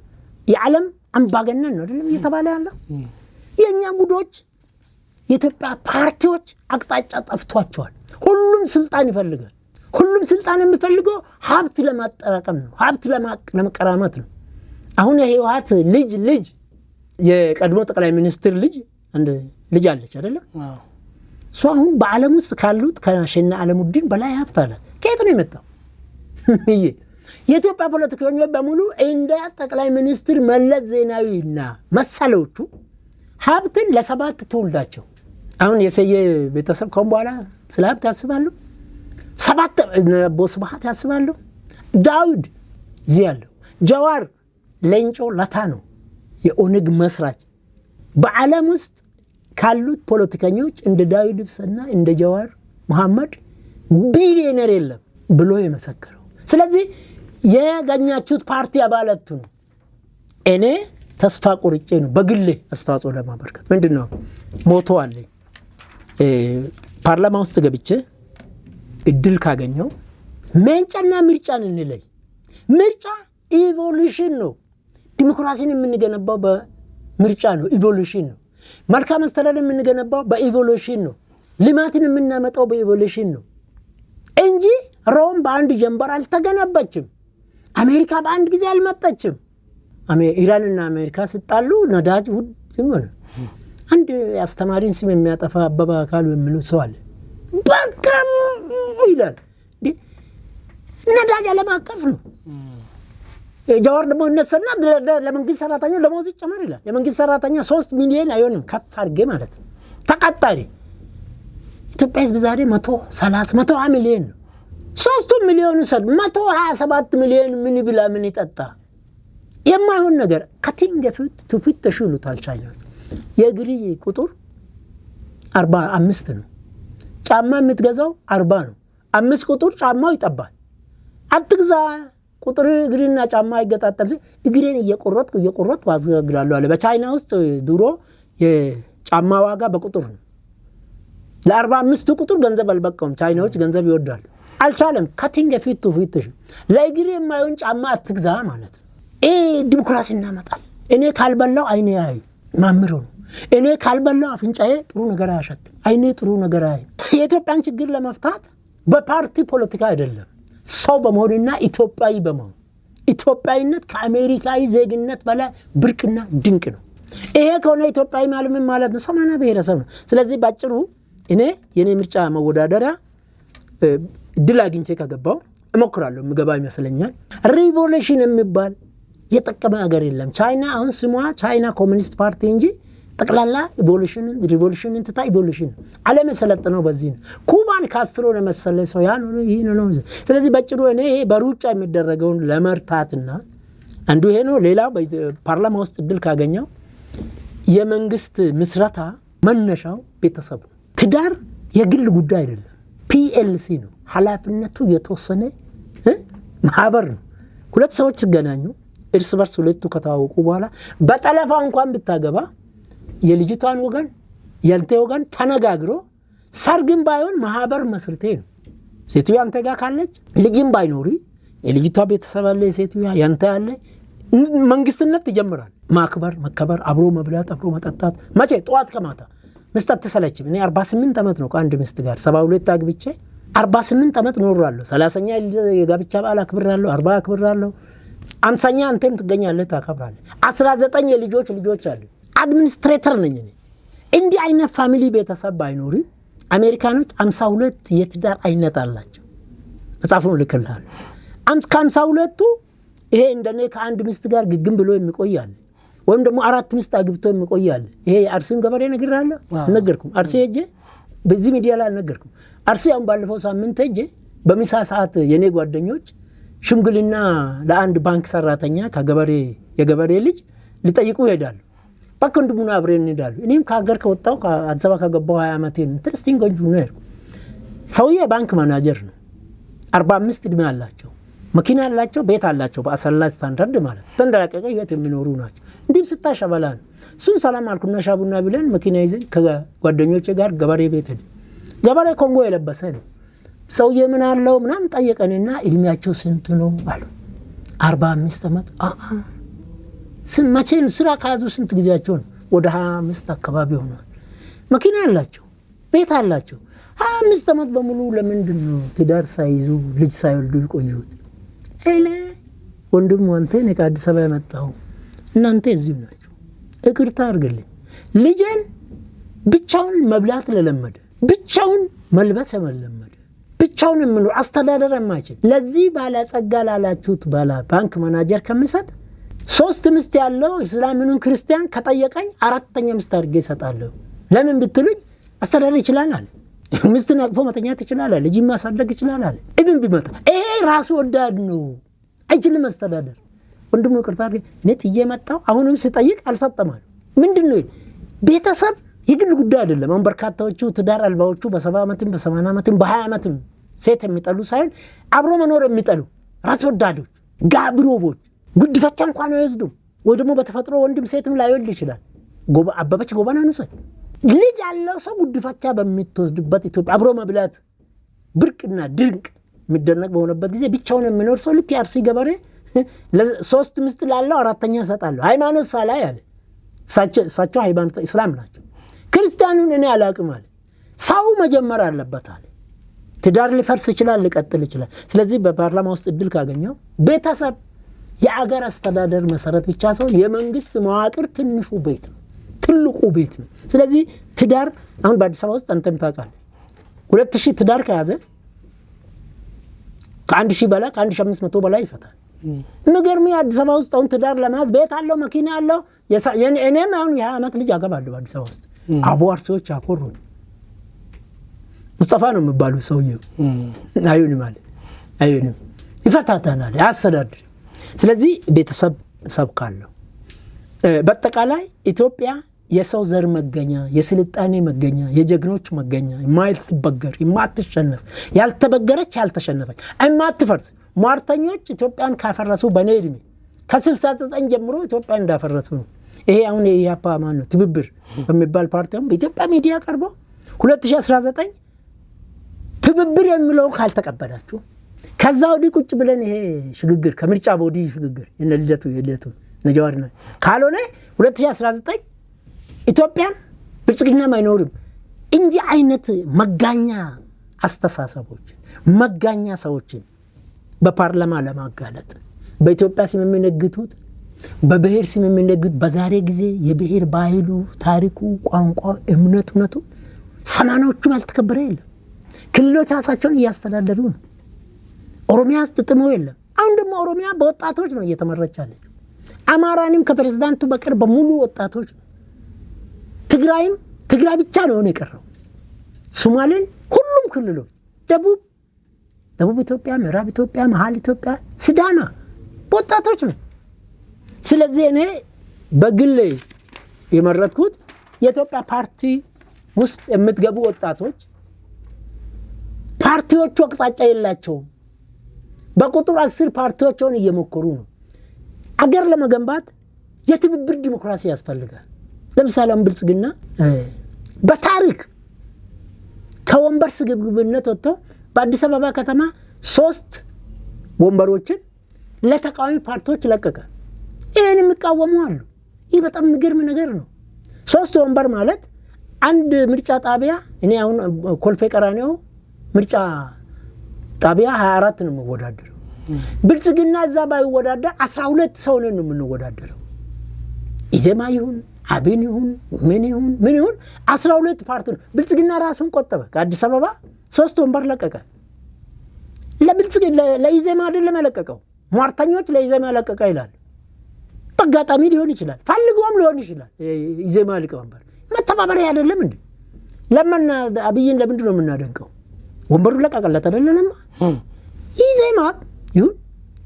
B: የዓለም አምባገነን ነው አይደለም እየተባለ ያለው። የኛ ጉዶች የኢትዮጵያ ፓርቲዎች አቅጣጫ ጠፍቷቸዋል። ሁሉም ስልጣን ይፈልጋል። ሁሉም ስልጣን የሚፈልገው ሀብት ለማጠራቀም ነው፣ ሀብት ለመቀራመት ነው። አሁን የህወሓት ልጅ የቀድሞ ጠቅላይ ሚኒስትር ልጅ አንድ ልጅ አለች አይደለም? እሱ አሁን በዓለም ውስጥ ካሉት ከሸና ዓለሙዲን በላይ ሀብት አላት። ከየት ነው የመጣው? የኢትዮጵያ ፖለቲከኞች በሙሉ እንደ ጠቅላይ ሚኒስትር መለስ ዜናዊና መሰሎቹ ሀብትን ለሰባት ትውልዳቸው አሁን የሰየ ቤተሰብ ከሆነ በኋላ ስለ ሀብት ያስባሉ። ሰባት ቦስብሃት ያስባሉ። ዳውድ እዚህ ያለው ጀዋር ሌንጮ ለታ ነው የኦነግ መስራች። በዓለም ውስጥ ካሉት ፖለቲከኞች እንደ ዳውድ ኢብሳና እንደ ጀዋር መሐመድ ቢሊዮነር የለም ብሎ የመሰከረው። ስለዚህ የጋኛችሁት ፓርቲ አባላቱ ነው። እኔ ተስፋ ቆርጬ ነው በግሌ አስተዋጽኦ ለማበርከት ምንድነው ሞቶ አለ ፓርላማ ውስጥ ገብቼ እድል ካገኘው መንጫና ምርጫን እንለይ። ምርጫ ኢቮሉሽን ነው። ዲሞክራሲን የምንገነባው በምርጫ ነው፣ ኢቮሉሽን ነው። መልካም አስተዳደር የምንገነባው በኢቮሉሽን ነው። ልማትን የምናመጣው በኢቮሉሽን ነው እንጂ ሮም በአንድ ጀንበር አልተገነባችም። አሜሪካ በአንድ ጊዜ አልመጣችም። ኢራንና አሜሪካ ሲጣሉ ነዳጅ ውድ ሆነ። አንድ አስተማሪን ስም የሚያጠፋ አበባ አካሉ የሚለው ሰው አለ። በቃ ይላል ነዳጅ ዓለም አቀፍ ነው። ጀዋር ደግሞ እነሰና ለመንግስት ሰራተኛ ደሞዝ ይጨመር ይላል። የመንግስት ሰራተኛ 3 ሚሊዮን አይሆንም ከፍ አድርጌ ማለት ነው ተቀጣሪ። ኢትዮጵያ ህዝብ ዛሬ 120 ሚሊዮን ነው። 3 ሚሊዮን ሰድ 127 ሚሊዮን ምን ብላ ምን ይጠጣ? የማይሆን ነገር ከቲንግ ፊት ተሽሉታል። ቻይና የእግሪ ቁጥር 45 ነው። ጫማ የምትገዛው 40 ነው። 5 ቁጥር ጫማው ይጠባል። አትግዛ ቁጥር እግሪና ጫማ ይገጣጠም። እግሬን እየቆረጥኩ አስገግራለሁ አለ። በቻይና ውስጥ ድሮ የጫማ ዋጋ በቁጥር ነው። ለ45 ቁጥር ገንዘብ አልበቃውም። ቻይናዎች ገንዘብ ይወዳሉ። አልቻለም። ካቲንግ ፊት ለእግሪ የማይሆን ጫማ አትግዛ ማለት ነው። ዲሞክራሲ እናመጣል። እኔ ካልበላው አይኔ ያይ ማምሮ ነው። እኔ ካልበላው አፍንጫዬ ጥሩ ነገር አያሸትም። አይኔ ጥሩ ነገር አይ። የኢትዮጵያን ችግር ለመፍታት በፓርቲ ፖለቲካ አይደለም ሰው በመሆንና ኢትዮጵያዊ በመሆን ኢትዮጵያዊነት ከአሜሪካዊ ዜግነት በላይ ብርቅና ድንቅ ነው። ይሄ ከሆነ ኢትዮጵያዊ ማለት ነው 80 ብሔረሰብ ነው። ስለዚህ ባጭሩ እኔ የኔ ምርጫ መወዳደሪያ ድል አግኝቼ ከገባው እሞክራለሁ። ምገባ ይመስለኛል። ሪቮሉሽን የሚባል የጠቀመ ሀገር የለም። ቻይና አሁን ስሟ ቻይና ኮሚኒስት ፓርቲ እንጂ ጠቅላላ ሪቮሉሽንን ትታ ኢቮሉሽን ዓለም የሰለጠነው በዚህ ነው። ኩባን ካስትሮ ለመሰለ ሰው ያ ነው ይሄ ነው። ስለዚህ ባጭሩ እኔ ይሄ በሩጫ የሚደረገውን ለመርታትና አንዱ ይሄ ነው። ሌላው በፓርላማ ውስጥ እድል ካገኘው የመንግስት ምስረታ መነሻው ቤተሰብ ነው። ትዳር የግል ጉዳይ አይደለም። ፒኤልሲ ነው። ኃላፊነቱ የተወሰነ ማህበር ነው። ሁለት ሰዎች ሲገናኙ እርስ በርስ ሁለቱ ከተዋወቁ በኋላ በጠለፋ እንኳን ብታገባ የልጅቷን ወገን ያንተ ወገን ተነጋግሮ ሰርግም ባይሆን ማህበር መስርቴ ነው። ሴትዋ አንተ ጋር ካለች ልጅም ባይኖሪ የልጅቷ ቤተሰብ አለ፣ ሴትዋ ያንተ አለ፣ መንግስትነት ይጀምራል። ማክበር፣ መከበር፣ አብሮ መብላት፣ አብሮ መጠጣት። መቼ ጠዋት ከማታ መስጠት ተሰለችም። እኔ 48 ዓመት ነው ከአንድ ሚስት ጋር 72 አግብቼ 48 ዓመት ኖራለሁ። 30ኛ የጋብቻ በዓል አክብራለሁ፣ 40 አክብራለሁ፣ 50ኛ አንተም ትገኛለህ ታከብራለህ። 19 ልጆች አሉ። አድሚኒስትሬተር ነኝ እኔ። እንዲህ አይነት ፋሚሊ ቤተሰብ ባይኖር አሜሪካኖች 52 የትዳር አይነት አላቸው። መጽሐፉን ልክልሃለሁ። 52ቱ ይሄ እንደኔ ከአንድ ሚስት ጋር ግግም ብሎ የሚቆያል ወይም ደግሞ 4 ሚስት አግብቶ የሚቆያል። ይሄ አርሲን ገበሬ ነግራለሁ ነገርኩም። አርሲ ሄጄ በዚህ ሚዲያ ላይ ነገርኩም። አርሲ አሁን ባለፈው ሳምንት ሄጄ በሚሳ ሰዓት የኔ ጓደኞች ሽምግልና ለአንድ ባንክ ሰራተኛ የገበሬ ልጅ ሊጠይቁ ይሄዳሉ። በከንዱሙና አብረን እንሄዳሉ። እኔም ከሀገር ከወጣው ከአዲስ አበባ ከገባው 20 ዓመቴ ነው። ኢንትረስቲንግ ነው። ሰውዬ ባንክ ማናጀር ነው። 45 እድሜ አላቸው። መኪና አላቸው፣ ቤት አላቸው። በአሰላ ስታንዳርድ ማለት ተንደራቀቀ ህይወት የሚኖሩ ናቸው። እንዲህ ስታሸበላ ነው። እሱን ሰላም አልኩና ሻቡና ብለን መኪና ይዘን ከጓደኞቼ ጋር ገበሬ ቤት ሄድን። ገበሬ ኮንጎ የለበሰ ነው። ሰውዬ ምን አለው ምናምን ጠየቀንና እድሜያቸው ስንት ነው አሉ። 45 ዓመት መቼ ነው ስራ ካዙ? ስንት ጊዜያቸው ነው? ወደ 25 አካባቢ ሆኗል። መኪና አላቸው፣ ቤት አላቸው። 25 ዓመት በሙሉ ለምንድን ነው ትዳር ሳይዙ ልጅ ሳይወልዱ ይቆዩት? ወንድም አንተ ነህ ከአዲስ አበባ የመጣው እናንተ እዚሁ ናችሁ። እቅርታ አድርግልኝ። ልጄን ብቻውን መብላት ለለመደ፣ ብቻውን መልበስ ለለመደ፣ ብቻውን የሚኖር አስተዳደር የማይችል ለዚህ ባለጸጋ ላላችሁት ባለ ባንክ ማናጀር ከሚሰጥ 3 ሚስት ያለው እስላምኑን ክርስቲያን ከጠየቀኝ 4ኛ ሚስት አድርጌ እሰጣለሁ። ለምን ብትሉኝ አስተዳደር ይችላል አለ። ሚስትን አቅፎ መተኛት ይችላል አለ። ልጅ ማሳደግ ይችላል አለ። ኢብን ቢመጣ ይሄ ራሱ ወዳድ ነው፣ አይችልም አስተዳደር። ወንድሙ ይቅርታ እኔ ጥዬ መጣሁ አሁንም ስጠይቅ አልሰጠማል። ምንድነው ቤተሰብ የግል ጉዳይ አይደለም። አሁን በርካታዎቹ ትዳር አልባዎቹ በ70 ዓመትም በ80 ዓመትም በ20 ዓመትም ሴት የሚጠሉ ሳይሆን አብሮ መኖር የሚጠሉ ራስ ወዳዶች ጋብሮቦች ጉድፈቻ እንኳን አይወስዱም። ወይ ደግሞ በተፈጥሮ ወንድም ሴትም ላይወልድ ይችላል። አበበች ጎባና ነው ሰው ልጅ ያለው ሰው ጉድፈቻ በሚትወስድበት ኢትዮጵያ አብሮ መብላት ብርቅና ድንቅ የሚደነቅ በሆነበት ጊዜ ብቻውን የሚኖር ሰው ልክ ያርሲ ገበሬ 3 ሚስት ላለው 4ኛ እሰጣለሁ ሃይማኖት ሳላይ አለ። እሳቸው ሃይማኖት እስላም ናቸው። ክርስቲያኑን እኔ አላቅም አለ። ሰው መጀመር አለበት አለ። ትዳር ሊፈርስ ይችላል፣ ሊቀጥል ይችላል። ስለዚህ በፓርላማ ውስጥ እድል ካገኘው ቤተሰብ የአገር አስተዳደር መሰረት ብቻ ሳይሆን የመንግስት መዋቅር ትንሹ ቤት ነው፣ ትልቁ ቤት ነው። ስለዚህ ትዳር አሁን በአዲስ አበባ ውስጥ አንተም ታውቃለህ 2000 ትዳር ከያዘ ከ1000 በላይ ከ1500 በላይ ይፈታል። ምገርም የአዲስ አበባ ውስጥ አሁን ትዳር ለማዝ ቤት አለው መኪና አለው። እኔም አሁን የ20 ዓመት ልጅ አገባለሁ በአዲስ አበባ ውስጥ። አቧር ሰዎች አኮሩኝ። ሙስጠፋ ነው የሚባሉ ሰውዬው አይሆንም ማለት አይሆንም፣ ይፈታታናል፣ ያስተዳድር። ስለዚህ ቤተሰብ ሰብካለሁ። በአጠቃላይ ኢትዮጵያ የሰው ዘር መገኛ፣ የስልጣኔ መገኛ፣ የጀግኖች መገኛ፣ የማትበገር የማትሸነፍ ያልተበገረች ያልተሸነፈች የማትፈርስ ሟርተኞች ኢትዮጵያን ካፈረሱ በኔ እድሜ ከ69 ጀምሮ ኢትዮጵያን እንዳፈረሱ ነው። ይሄ አሁን የኢህአፓ ማን ነው ትብብር በሚባል ፓርቲው በኢትዮጵያ ሚዲያ ቀርቦ 2019 ትብብር የሚለውን ካልተቀበላችሁ ከዛ ወዲህ ቁጭ ብለን ይሄ ሽግግር ከምርጫ ቦዲ ሽግግር የልደቱ ነጃዋርና ካልሆነ 2019 ኢትዮጵያ ብልጽግና አይኖርም። እንዲህ አይነት መጋኛ አስተሳሰቦች መጋኛ ሰዎችን በፓርላማ ለማጋለጥ በኢትዮጵያ ስም የሚነግቱት በብሔር ስም የሚነግቱት በዛሬ ጊዜ የብሔር ባህሉ ታሪኩ ቋንቋ እምነቱ ሰማናዎቹም ያልተከበረ የለም። ክልሎች ራሳቸውን እያስተዳደሩ ነው። ኦሮሚያ ውስጥ ጥሞ የለም። አሁን ደግሞ ኦሮሚያ በወጣቶች ነው እየተመረች ያለች። አማራንም ከፕሬዝዳንቱ በቀር በሙሉ ወጣቶች ነው። ትግራይ ብቻ ነው የቀረው። ሶማሌን ሁሉም ክልሎች ደቡብ ኢትዮጵያ፣ ምዕራብ ኢትዮጵያ፣ መሀል ኢትዮጵያ፣ ሲዳማ ወጣቶች ነው። ስለዚህ እኔ በግል የመረጥኩት የኢትዮጵያ ፓርቲ ውስጥ የምትገቡ ወጣቶች ፓርቲዎቹ አቅጣጫ የላቸውም። በቁጥር 10 ፓርቲዎችን እየሞከሩ ነው። አገር ለመገንባት የትብብር ዲሞክራሲ ያስፈልጋል። ለምሳሌ ብልጽግና በታሪክ ከወንበር ስግብግብነት ወጥቶ በአዲስ አበባ ከተማ 3 ወንበሮችን ለተቃዋሚ ፓርቲዎች ለቀቀ። ይሄን የሚቃወሙ አሉ። ይህ በጣም የሚገርም ነገር ነው። 3 ወንበር ማለት አንድ ምርጫ ጣቢያ እኔ አሁን ኮልፌ ቀራኒዮ ምርጫ ጣቢያ 24 ነው የሚወዳደረው። ብልጽግና እዛ ባይወዳደር 12 ሰው ነው የምንወዳደረው። ኢዜማ ይሁን አብን ይሁን ምን ይሁን 12 ፓርቲ ነው። ብልጽግና ራሱን ቆጠበ። ከአዲስ አበባ 3 ወንበር ለቀቀ። ለብልጽግና ለኢዜማ አይደለም ለቀቀው። ሟርተኞች ለኢዜማ ለቀቀ ይላል። በአጋጣሚ ሊሆን ይችላል፣ ፈልጎም ሊሆን ይችላል። ኢዜማ ሊቀመንበር መተባበሪያ አይደለም እንዴ? ለምን አብይን ለምንድን ነው የምናደንቀው? ወንበሩ ለቀቀለት አይደለም? ኢዜማ ይሁን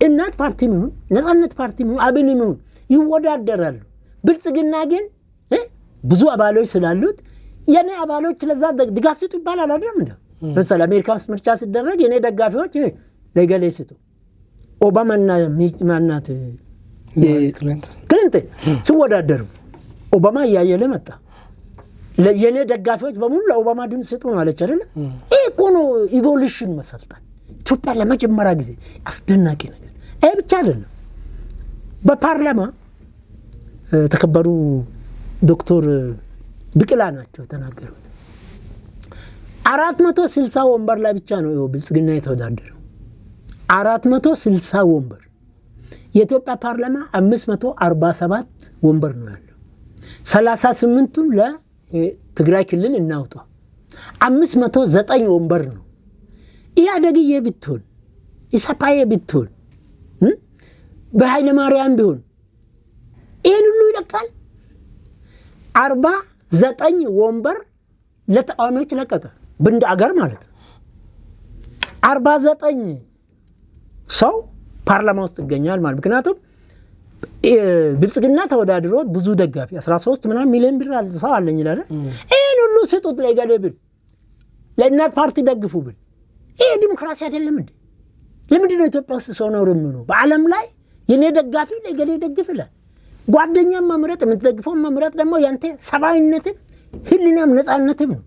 B: እናት ፓርቲም ይሁን ነጻነት ፓርቲም ይሁን አብንም ይሁን ይወዳደራሉ። ብልጽግና ግን ብዙ አባሎች ስላሉት የኔ አባሎች ለዛ ድጋፍ ስጡ ይባላል አይደለም እንዴ? ለምሳሌ አሜሪካ ውስጥ ምርጫ ሲደረግ የኔ ደጋፊዎች ለገሌ ስጡ። ኦባማና ማናት ክሊንተን ሲወዳደሩ ኦባማ እያየለ መጣ። የኔ ደጋፊዎች በሙሉ ለኦባማ ድምፅ ስጡ ነው አለች አይደለም? ይሄ እኮ ነው ኢቮሉሽን መሰልጠን። ኢትዮጵያ ለመጀመሪያ ጊዜ አስደናቂ ነገር። ይሄ ብቻ አይደለም። በፓርላማ ተከበሩ ዶክተር ብቅላ ናቸው ተናገሩት። 460 ወንበር ላይ ብቻ ነው ብልጽግና የተወዳደረው። 460 ወንበር። የኢትዮጵያ ፓርላማ 547 ወንበር ነው ያለው። 38ቱን ለትግራይ ክልል እናውጣ። 509 ወንበር ነው። ኢህአዴግዬ ብትሆን ኢሰፓዬ ብትሆን በኃይለ ማርያም ቢሆን ይህን ሁሉ ይለቃል? 49 ወንበር ለተቃዋሚዎች ለቀቀ። በእንደ አገር ማለት ነው። 49 ሰው ፓርላማ ውስጥ ይገኛል ማለት ምክንያቱም ብልጽግና ተወዳድሮ ብዙ ደጋፊ 13 ምናምን ሚሊዮን ብር ሰው አለኝ ይላል። ይህን ሁሉ ስጡት ለገሌ ብል ለእናት ፓርቲ ደግፉ ብል ይሄ ዲሞክራሲ አይደለም እንዴ? ለምንድን ነው ኢትዮጵያ ውስጥ ሰው ነው ርምኑ በዓለም ላይ የኔ ደጋፊ ለገሌ ደግፍ ይላል? ጓደኛም መምረጥ የምትደግፈው መምረጥ ደግሞ ያንተ ሰብአዊነትም ህሊናም ነፃነትም ነው።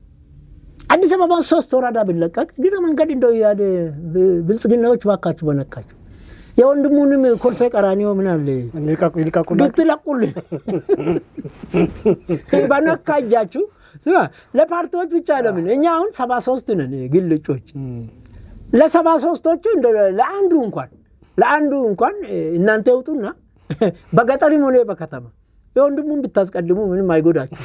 B: አዲስ አበባ 3 ወረዳ ቢለቀቅ ግን መንገድ እንደው ያደ ብልጽግናዎች ባካችሁ በነካችሁ የወንድሙንም ኮልፌ ቀራኒዮ ምን አለ ልትለቁልን በነካጃችሁ ለፓርቲዎች ብቻ ለምን እኛ አሁን 73 ነን ግልጮች ለ73ቶቹ ለአንዱ እንኳን እናንተ ይውጡና በገጠሪም ሆነ በከተማ የወንድሙን ብታስቀድሙ ምንም አይጎዳችሁ።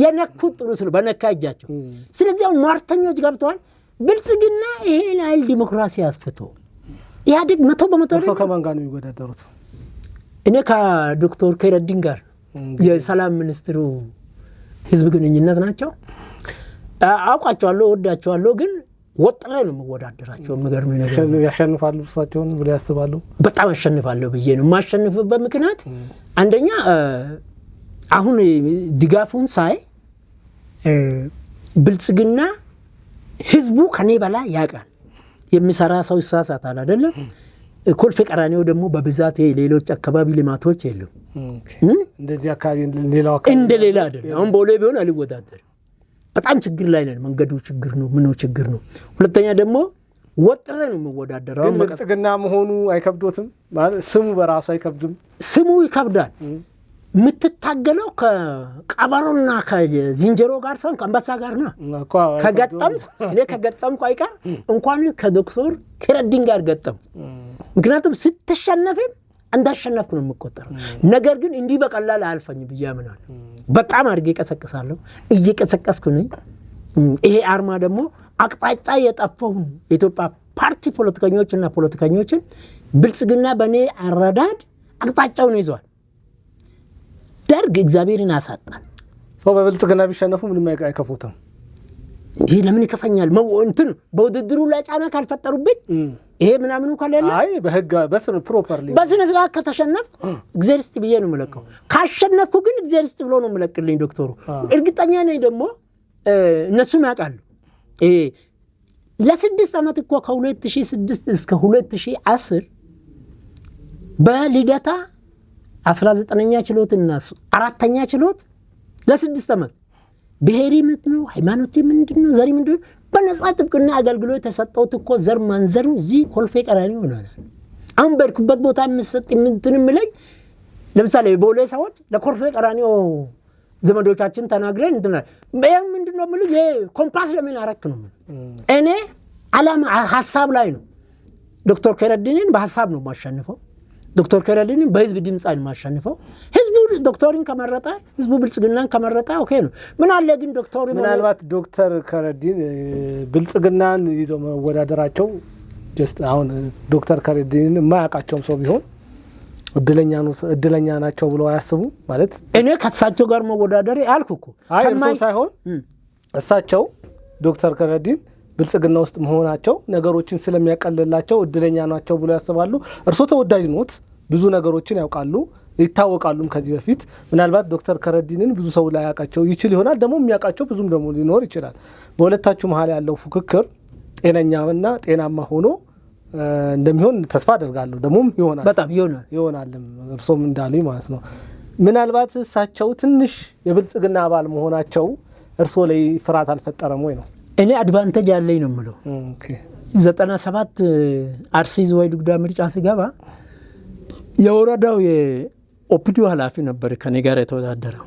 B: የነኩት ጥሩ ስለ በነካጃቸው ስለዚህ አሁን ሟርተኞች ገብተዋል። ብልጽግና ይሄ ላይ ዲሞክራሲ አስፍቶ ኢህአዴግ 100%
A: ሰው ከማን ጋር ነው የሚወዳደሩት?
B: እኔ ከዶክተር ከረዲን ጋር የሰላም ሚኒስትሩ ህዝብ ግንኙነት ናቸው። አውቃቸዋለሁ፣ ወዳቸዋለሁ ግን ወጥሬ ነው የምወዳደራቸው። የሚገርም ነገር
A: ያሸንፋሉ እርሳቸውን ብለው ያስባሉ።
B: በጣም አሸንፋለሁ ብዬ ነው የማሸንፍበት ምክንያት አንደኛ አሁን ድጋፉን ሳይ ብልጽግና ህዝቡ ከኔ በላይ ያውቃል። የሚሰራ ሰው ይሳሳታል አይደለም? ኮልፌ ቀራኒዮ ደግሞ በብዛት ሌሎች አካባቢ ልማቶች የሉም።
A: እንደዚህ አካባቢ ሌላው አካባቢ
B: እንደሌላ አይደለም። አሁን ቦሌ ቢሆን አልወዳደርም። በጣም ችግር ላይ ነን። መንገዱ ችግር ነው፣ ምኑ ችግር ነው። ሁለተኛ ደግሞ ወጥረ ነው የምወዳደረው።
A: ግን ብልጽግና መሆኑ አይከብዶትም ማለት ስሙ በራሱ አይከብድም?
B: ስሙ ይከብዳል። የምትታገለው ከቀበሮና ከዝንጀሮ ጋር ሳይሆን ከአንበሳ ጋር ነው። ከገጠምኩ አይቀር እንኳን ከዶክተር ከረዲን ጋር ገጠም። ምክንያቱም ስትሸነፍም እንዳሸነፍኩ ነው የምቆጠረው። ነገር ግን እንዲህ በቀላል አልፈኝ ብዬ አምናለሁ። በጣም አድርጌ ቀሰቅሳለሁ፣ እየቀሰቀስኩ ነኝ። ይሄ አርማ ደግሞ አቅጣጫ የጠፋውን የኢትዮጵያ ፓርቲ ፖለቲከኞችና ፖለቲከኞችን ብልጽግና በእኔ አረዳድ አቅጣጫውን ይዟል። ደርግ እግዚአብሔርን አሳጣን።
A: ሰው በብልጽግና ቢሸነፉ ምንም አይከፉትም።
B: ይሄ ለምን ይከፈኛል? እንትን በውድድሩ ላይ ጫና ካልፈጠሩብኝ ይሄ ምናምኑ ካለለ
A: አይ በህግ ፕሮፐርሊ
B: በስነ ስርዓት ከተሸነፍኩ እግዚአብሔር ይስጥ ብዬ ነው የምለቀው። ካሸነፍኩ ግን እግዚአብሔር ይስጥ ብሎ ነው የምለቅልኝ ዶክተሩ። እርግጠኛ ነኝ ደግሞ እነሱም ያውቃሉ። ለ6 ዓመት እኮ ከ2006 እስከ 2010 በልደታ 19ኛ ችሎትና 4ኛ ችሎት ለ6 ዓመት ብሔሪ ምንድነው ሃይማኖት ምንድነው ዘሪ ምንድነው በነጻ ጥብቅና አገልግሎት የተሰጠውት እኮ ዘር ማንዘሩ እዚህ ኮልፌ ቀራኒዮ ነው። አሁን በርኩበት ቦታ መስጠት ምንድነው ምለኝ ለምሳሌ ቦሌ ሰዎች ለኮልፌ ቀራኒዮ ዘመዶቻችን ተናግረን ምንድነው ምሉ ኮምፓስ ለምን አረክ ነው እኔ ዓላማ ሐሳብ ላይ ነው። ዶክተር ከረዲንን በሐሳብ ነው ማሸነፈው። ዶክተር ከረዲንን በህዝብ ድምጻን ማሸነፈው። ህዝቡ ዶክተርን ከመረጠ ህዝቡ ብልጽግናን ከመረጠ ኦኬ ነው። ምን አለ ግን ዶክተሩ
A: ምናልባት ዶክተር ከረዲን ብልጽግናን ይዘው መወዳደራቸው ጀስት አሁን ዶክተር ከረዲንን የማያውቃቸውም ሰው ቢሆን እድለኛ ናቸው ብለው አያስቡ ማለት
B: እኔ ከሳቸው ጋር መወዳደር አልኩ እኮ
A: እርሶ ሳይሆን እሳቸው ዶክተር ከረዲን ብልጽግና ውስጥ መሆናቸው ነገሮችን ስለሚያቀልላቸው እድለኛ ናቸው ብለው ያስባሉ። እርሶ ተወዳጅ ኖት፣ ብዙ ነገሮችን ያውቃሉ፣ ይታወቃሉም ከዚህ በፊት ምናልባት ዶክተር ከረዲንን ብዙ ሰው ላይ ያውቃቸው ይችል ይሆናል፣ ደግሞ የሚያውቃቸው ብዙም ደግሞ ሊኖር ይችላል። በሁለታችሁ መሀል ያለው ፉክክር ጤነኛና ጤናማ ሆኖ እንደሚሆን ተስፋ አደርጋለሁ። ደሞም ይሆናል፣
B: በጣም
A: ይሆናል እርሶም እንዳሉኝ ማለት ነው። ምናልባት እሳቸው ትንሽ የብልጽግና አባል መሆናቸው እርሶ ላይ ፍርሃት አልፈጠረም ወይ ነው?
B: እኔ አድቫንቴጅ አለኝ ነው የምለው። 97 አርሲዝ ወይ ዱግዳ ምርጫ ሲገባ የወረዳው የኦፒዲዮ ኃላፊ ነበር ከኔ ጋር የተወዳደረው።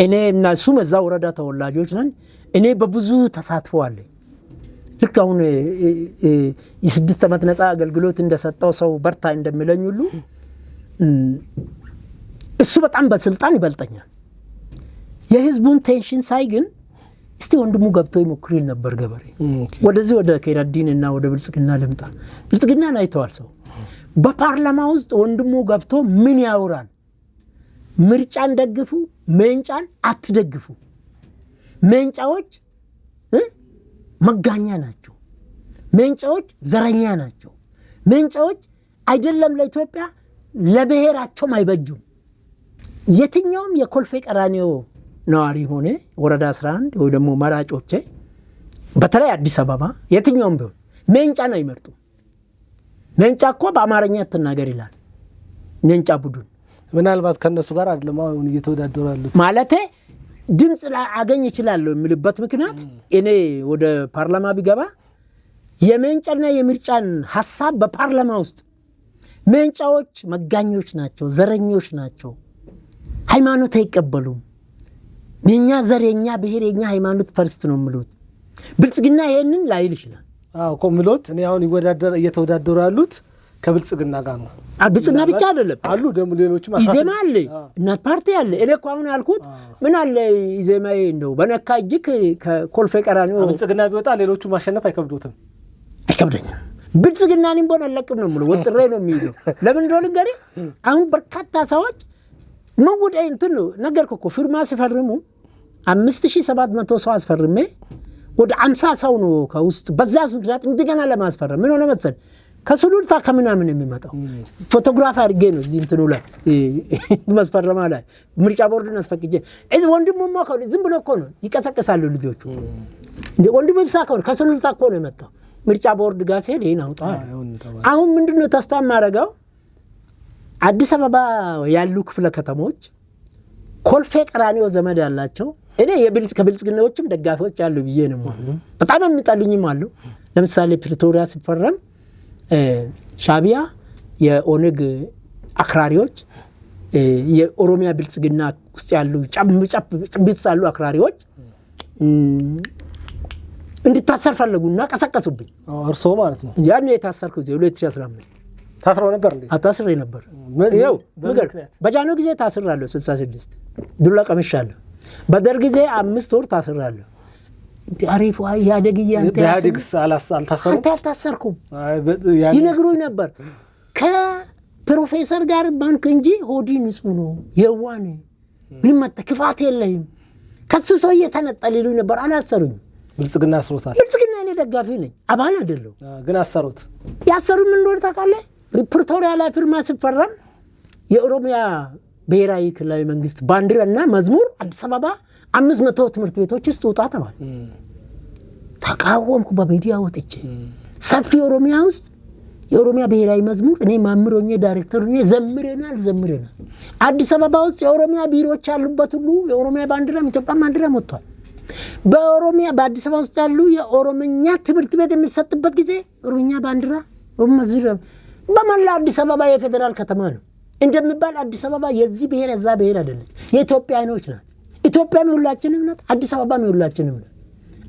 B: እኔ እና እሱ መዛ ወረዳ ተወላጆች ነን። እኔ በብዙ ተሳትፎ አለኝ። ልክ አሁን የ6 ዓመት ነፃ አገልግሎት እንደሰጠው ሰው በርታ እንደሚለኝ ሁሉ እሱ በጣም በስልጣን ይበልጠኛል። የህዝቡን ቴንሽን ሳይ ግን እስቲ ወንድሙ ገብቶ ይሞክር ነበር ገበሬ። ወደዚህ ወደ ከይረዲንና ወደ ብልጽግና ልምጣ። ብልጽግናን አይተዋል ሰው በፓርላማ ውስጥ ወንድሙ ገብቶ ምን ያወራል? ምርጫን ደግፉ፣ ሜንጫን አትደግፉ። ሜንጫዎች መጋኛ ናቸው። ሜንጫዎች ዘረኛ ናቸው። ሜንጫዎች አይደለም ለኢትዮጵያ ለብሔራቸውም አይበጁም። የትኛውም የኮልፌ ቀራኒዮ ነዋሪ ሆነ ወረዳ 11 ወይ ደግሞ መራጮቼ በተለይ አዲስ አበባ የትኛውም ቢሆን ሜንጫን አይመርጡም። ሜንጫ እኮ በአማርኛ ተናገር ይላል። ሜንጫ ቡድን
A: ምናልባት ከነሱ ጋር አይደለም አሁን እየተወዳደሩ ያሉት
B: ማለቴ ድምጽ ላገኝ ይችላል የሚልበት ምክንያት እኔ ወደ ፓርላማ ቢገባ የሜንጫና የምርጫን ሐሳብ በፓርላማ ውስጥ ሜንጫዎች መጋኞች ናቸው፣ ዘረኞች ናቸው፣ ሃይማኖት አይቀበሉም። የኛ ዘር የኛ ብሔር የኛ ሃይማኖት ፈርስት ነው የሚሉት። ብልጽግና ይሄንን ላይል ይችላል።
A: እኮ ምሎት እኔ አሁን እየተወዳደሩ ያሉት ከብልጽግና ጋር ነው።
B: ብልጽግና ብቻ አይደለም
A: አሉ ደግሞ ሌሎችም
B: ኢዜማ አለ፣ እናት ፓርቲ አለ። እኔ እኮ አሁን ያልኩት ምን አለ ኢዜማ እንደው በነካ እጅግ ከኮልፌ ቀራኒዮ
A: ብልጽግና ቢወጣ ሌሎቹ ማሸነፍ አይከብዶትም።
B: አይከብደኝም። ብልጽግናን እንቦን አለቅም ነው የምለው፣ ወጥሬ ነው የሚይዘው። ለምን እንደሆነ እንግዲህ አሁን በርካታ ሰዎች መውደይ እንትን ነው ነገርኩ እኮ ፊርማ ሲፈርሙ 5700 ሰው አስፈርሜ ወደ 50 ሰው ነው ከውስጥ በዛስ ምክንያት እንደገና ለማስፈረም ምን ሆነ መሰል ከሱሉልታ ከምናምን የሚመጣው ፎቶግራፍ አድርጌ ነው እዚህ እንትኑ ላይ መስፈረማ ላይ ምርጫ ቦርድን አስፈቅጄ እዚህ ወንድሙማ እኮ ዝም ብሎ እኮ ነው ይቀሰቀሳሉ ልጆቹ። እንደ ወንድሙ ይብሳ እኮ ከሱሉልታ እኮ ነው የመጣው ምርጫ ቦርድ ጋር ሲሄድ ይሄን አውጣ። አሁን ምንድነው ተስፋ ማረጋው አዲስ አበባ ያሉ ክፍለ ከተሞች ኮልፌ ቀራኒዮ ዘመድ ያላቸው እኔ ከብልጽግናዎችም ደጋፊዎች ያሉ ብዬ ነው ማለት በጣም የሚጣሉኝም አሉ። ለምሳሌ ፕሪቶሪያ ሲፈረም ሻቢያ የኦነግ አክራሪዎች የኦሮሚያ ብልጽግና ውስጥ ያሉ ጭብጥ ያሉ አክራሪዎች እንድታሰር ፈለጉና ቀሰቀሱብኝ።
A: እርሶ ማለት ነው
B: ያን የታሰርኩ 2015
A: ታስሮ ነበር እንዴ?
B: አታስሬ ነበር። ይኸው ነገር በጃኖ ጊዜ ታስራለሁ 66 ዱላ ቀምሻለሁ። በደርግ ጊዜ 5 ወር ታስራለሁ። አሪፍ ያደግያ አንተ
A: ያደግስ አልታሰሩም?
B: አልታሰርኩም ይነግሩኝ ነበር። ከፕሮፌሰር ጋር ባንክ እንጂ ሆዲ ንጹህ ነው የዋኔ ምንም ክፋት የለኝም ከሱ ሰው እየተነጠለ ይሉኝ ነበር። አላሰሩኝ።
A: ብልጽግና አስሮታል።
B: ብልጽግና እኔ ደጋፊ ነኝ አባል አይደለሁ።
A: ግን አሰሩት።
B: ያሰሩኝ ምን እንደሆነ ታውቃለህ? ፕሪቶሪያ ላይ ፊርማ ሲፈረም የኦሮሚያ ብሔራዊ ክልላዊ መንግስት ባንዲራና መዝሙር አዲስ አበባ 500 ትምህርት ቤቶች ውስጥ ወጣ ተባለ። ተቃወምኩ በሚዲያ ወጥቼ ሰፊ ኦሮሚያ ውስጥ የኦሮሚያ ብሔራዊ መዝሙር እኔ ማምሮኝ ዳይሬክተር ነኝ ዘምረናል። አዲስ አበባ ውስጥ የኦሮሚያ ቢሮዎች ያሉበት ሁሉ የኦሮሚያ ባንዲራ ኢትዮጵያ ባንዲራ ወጥቷል። በኦሮሚያ በአዲስ አበባ ውስጥ ያሉ የኦሮምኛ ትምህርት ቤት የሚሰጥበት ጊዜ ኦሮምኛ ባንዲራ ወመዝረ በመላ አዲስ አበባ የፌደራል ከተማ ነው እንደሚባል አዲስ አበባ የዚህ ብሔር እዛ ብሔር አይደለች፣ የኢትዮጵያኖች ናት። ኢትዮጵያም ሁላችንም ናት፣ አዲስ አበባም ሁላችንም ናት።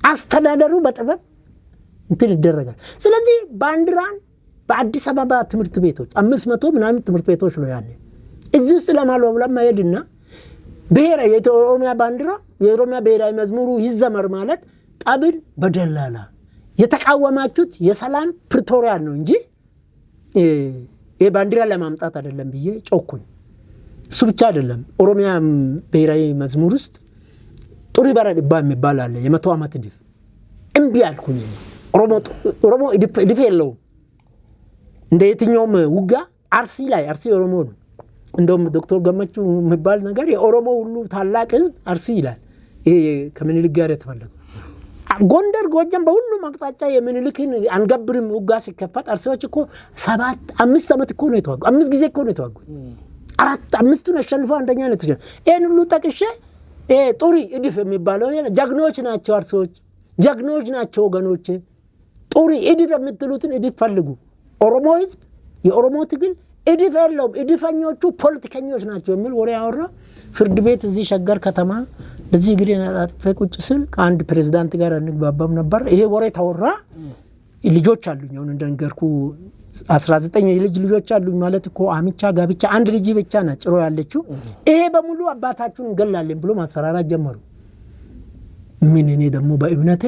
B: አስተዳደሩ በጥበብ እንትን ይደረጋል። ስለዚህ ባንዲራን በአዲስ አበባ ትምህርት ቤቶች 500 ምናምን ትምህርት ቤቶች ነው ያለ እዚህ ውስጥ ለማለውለም አይሄድና ብሔር የኦሮሚያ ባንዲራ የኦሮሚያ ብሔራዊ መዝሙሩ ይዘመር ማለት ጠብል በደላላ የተቃወማችሁት የሰላም ፕሪቶሪያ ነው እንጂ ባንዲራ ለማምጣት አይደለም ብዬ ጮኩኝ። እሱ ብቻ አይደለም ኦሮሚያ ብሔራዊ መዝሙር ውስጥ ጡሪ በረድባ የሚባል አለ የ100 ዓመት ድፍ እምቢ አልኩኝ። ኦሮሞ ድፍ የለውም እንደ የትኛውም ውጋ አርሲ ላይ አርሲ ኦሮሞ ነው። እንደውም ዶክተር ገመቹ የሚባል ነገር የኦሮሞ ሁሉ ታላቅ ህዝብ አርሲ ይላል። ይሄ ከምኒልክ ጋር የተፈለገው ጎንደር ጎጃም በሁሉም አቅጣጫ የምኒልክን አንገብርም ውጋ ሲከፈት አርሲዎች እኮ 5 ዓመት እኮ ነው የተዋጉት። 5 ጊዜ እኮ ነው የተዋጉት። 5ቱን አሸንፈው አንደኛ ነው የተሸነፈ። ይሄን ሁሉ ጠቅሼ ጡሪ እድፍ የሚባለው ጀግኖች ናቸው አርሲዎች፣ ጀግኖች ናቸው ወገኖች። ጡሪ እድፍ የምትሉትን እድፍ ፈልጉ። ኦሮሞ ህዝብ የኦሮሞ ትግል እድፍ የለውም፣ እድፈኞቹ ፖለቲከኞች ናቸው የሚል ወሬ ያወራ። ፍርድ ቤት እዚህ ሸገር ከተማ በዚህ ግዴና አጥፌ ቁጭ ስል ከአንድ ፕሬዝዳንት ጋር እንግባባም ነበር። ይሄ ወሬ ተወራ። ልጆች አሉኝ አሁን እንደነገርኩ 19 የልጅ ልጆች አሉኝ ማለት እኮ አሚቻ ጋብቻ አንድ ልጅ ብቻ ናት ጭሮ ያለችው። ይሄ በሙሉ አባታችሁን እንገላለን ብሎ ማስፈራራት ጀመሩ። ምን እኔ ደግሞ በእምነቴ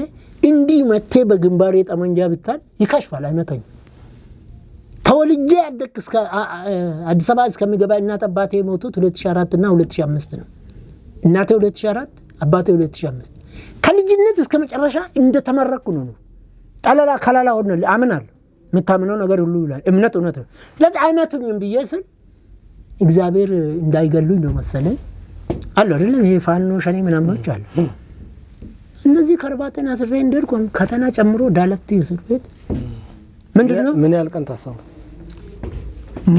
B: እንዲህ መቴ በግንባሬ ጠመንጃ ብታል ይከሽፋል አይመታኝ ተወልጄ ያደክ እስከ አዲስ አበባ እስከሚገባ እናት አባቴ ሞቱት 2004 እና 2005 ነው እናቴ 2004 አባቴ 2005 ከልጅነት እስከ መጨረሻ እንደተመረኩ ነው ጣላላ ካላላ ሆነ አምናለሁ መታመነው ነገር ሁሉ ይላል እምነት እውነት ነው ስለዚህ አይመቱኝም ብዬ ስል እግዚአብሔር እንዳይገሉኝ ነው መሰለኝ አለ አይደለም ይሄ ፋኖ ሸኔ ምናምኖች አሉ እነዚህ ከርባተና አስሬ እንደርኩን ከተና ጨምሮ ዳለት ይስር ቤት ምንድነው
A: ምን ያህል ቀን ታሰሩ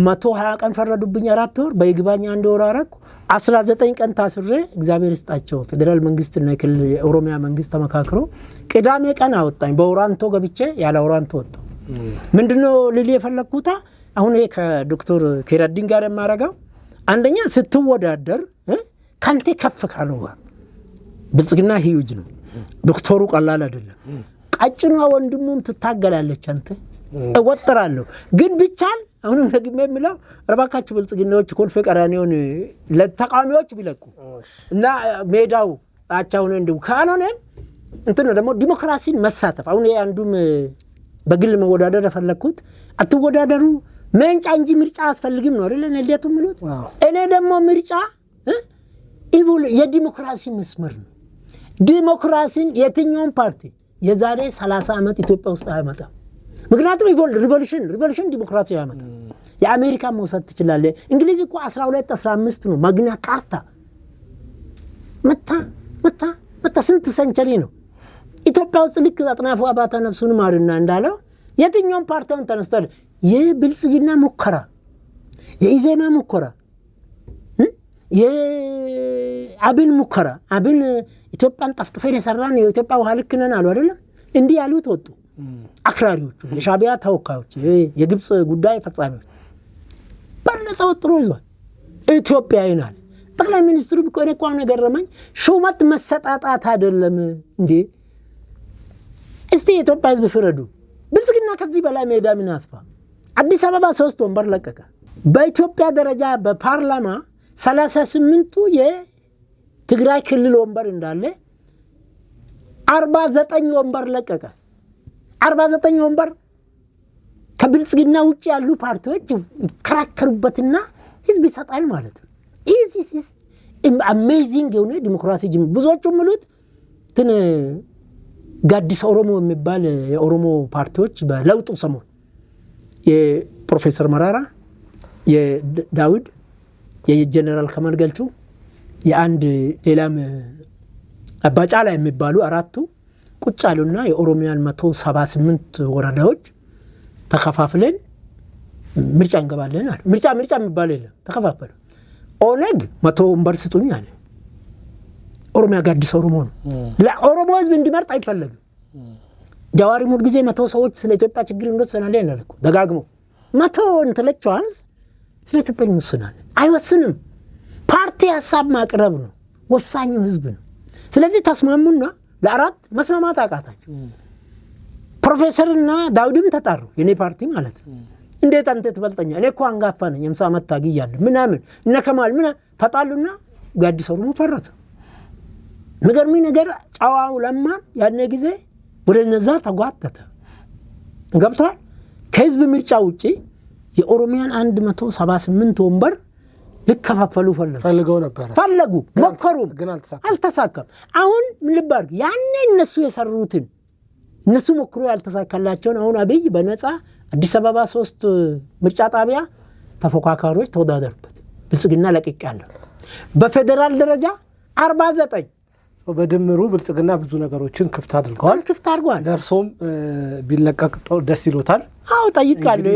B: 120 ቀን ፈረዱብኝ 4 ወር በይግባኝ 1 ወር አረኩ 19 ቀን ታስሬ እግዚአብሔር ይስጣቸው ፌደራል መንግስትና የክልል የኦሮሚያ መንግስት ተመካክሮ ቅዳሜ ቀን አወጣኝ በኦራንቶ ገብቼ ያለ ኦራንቶ ወጣሁ ምንድነው ልል የፈለኩታ አሁን ይሄ ከዶክተር ኬራዲን ጋር የማረጋው አንደኛ ስትወዳደር ካንተ ከፍ ካለው ብልጽግና ሂዩጅ ነው ዶክተሩ ቀላል አይደለም ቀጭኗ ወንድሙም ትታገላለች አንተ እወጥራለሁ ግን ብቻል አሁን ደግሜ የሚለው ረባካችሁ ብልጽግናዎች ኮልፌ ቀራኒዮን ለተቃዋሚዎች ቢለቁ እና ሜዳው አቻውን እንዱ ካኖነ እንትን ደግሞ ዲሞክራሲን መሳተፍ አሁን አንዱም በግል መወዳደር ፈለኩት አትወዳደሩ መንጫ እንጂ ምርጫ አስፈልግም ነው አይደል ለነዲያቱ ምሉት እኔ ደግሞ ምርጫ ኢቭል የዲሞክራሲ መስመር ነው ዲሞክራሲን የትኛውም ፓርቲ የዛሬ 30 አመት ኢትዮጵያ ውስጥ አይመጣም ምክንያቱም ኢቮል ሪቮሉሽን ዲሞክራሲ ያመጣ የአሜሪካ መውሰድ ትችላለ እንግሊዝ እኮ 12 15 ነው ማግና ካርታ መታ ስንት ሰንቸሪ ነው ኢትዮጵያ ውስጥ ልክ አጥናፉ አባታ ነፍሱን ማርና እንዳለው የትኛውም ፓርቲውን ተነስተል የብልጽግና ሙከራ የኢዜማ ሙከራ የአብን ሙከራ አብን ኢትዮጵያን ጠፍጥፈን የሰራን የኢትዮጵያ ውሃ ልክ ነን አሉ አይደለም እንዲህ ያሉት ወጡ አክራሪዎቹ የሻቢያ ተወካዮች የግብጽ ጉዳይ ፈጻሚዎች በለጠው ጥሩ ይዟል ኢትዮጵያዊን አለ ጠቅላይ ሚኒስትሩ ቢቆይ እኮ ነገረመኝ ሹመት መሰጣጣት አይደለም እንዴ እስቲ ኢትዮጵያ ህዝብ ፍረዱ ብልጽግና ከዚህ በላይ ሜዳ ምን አስፋ አዲስ አበባ 3 ወንበር ለቀቀ በኢትዮጵያ ደረጃ በፓርላማ 38ቱ የትግራይ ክልል ወንበር እንዳለ 49 ወንበር ለቀቀ 49 ወንበር ከብልጽግና ውጪ ያሉ ፓርቲዎች ከራከሩበትና ህዝብ ይሰጣል ማለት ነው ኢዚስ አሜዚንግ የሆነ ዲሞክራሲ ብዙዎቹ ምሉት ትን ጋዲስ ኦሮሞ የሚባል የኦሮሞ ፓርቲዎች በለውጡ ሰሞን የፕሮፌሰር መራራ የዳውድ የጀነራል ከማል ገልቹ የአንድ ሌላም አባጫላ የሚባሉ አራቱ ቁጭ አሉና የኦሮሚያን 178 ወረዳዎች ተከፋፍለን ምርጫ እንገባለን አለ ምርጫ የሚባል የለም ተከፋፈሉ ኦነግ 100 ወንበር ስጡኝ አለ ኦሮሚያ ጋዲስ ኦሮሞ ነው ለኦሮሞ ህዝብ እንዲመርጥ አይፈልግም ጃዋሪ ሙሉ ጊዜ 100 ሰዎች ስለ ኢትዮጵያ ችግር እንደሰናለ ያላልኩ ደጋግሞ 100 እንተለቻንስ ስለ ኢትዮጵያ እንደሰናለ አይወስንም ፓርቲ ሐሳብ ማቅረብ ነው ወሳኙ ህዝብ ነው ስለዚህ ተስማሙና ለአራት መስማማት አቃታቸው ፕሮፌሰርና ዳውድም ተጣሩ የኔ ፓርቲ ማለት ነው እንዴት አንተ ትበልጠኛ እኔ እኮ አንጋፋ ነኝ 50 አመት ታግያለሁ ምናምን እነ ከማል ተጣሉና ጋዲስ ኦሮሞ ፈረሰ ምገርሚ ነገር ጫዋው ለማ ያነ ጊዜ ወደ ነዛ ተጓተተ ገብቷል ከህዝብ ምርጫ ውጪ የኦሮሚያን 178 ወንበር ልከፋፈሉ ፈልገው ነበር ፈለጉ ሞከሩ ግን አልተሳካም አሁን ምን ልባርግ ያኔ እነሱ የሰሩትን እነሱ ሞክሩ ያልተሳካላቸው አሁን አብይ በነፃ አዲስ አበባ 3 ምርጫ ጣቢያ ተፎካካሪዎች ተወዳደሩበት ብልጽግና ለቅቄያለሁ በፌደራል ደረጃ 49
A: በድምሩ ብልጽግና ብዙ ነገሮችን ክፍት አድርጓል ለርሶም ቢለቀቅ ደስ ይሎታል
B: አው ጠይቃለሁ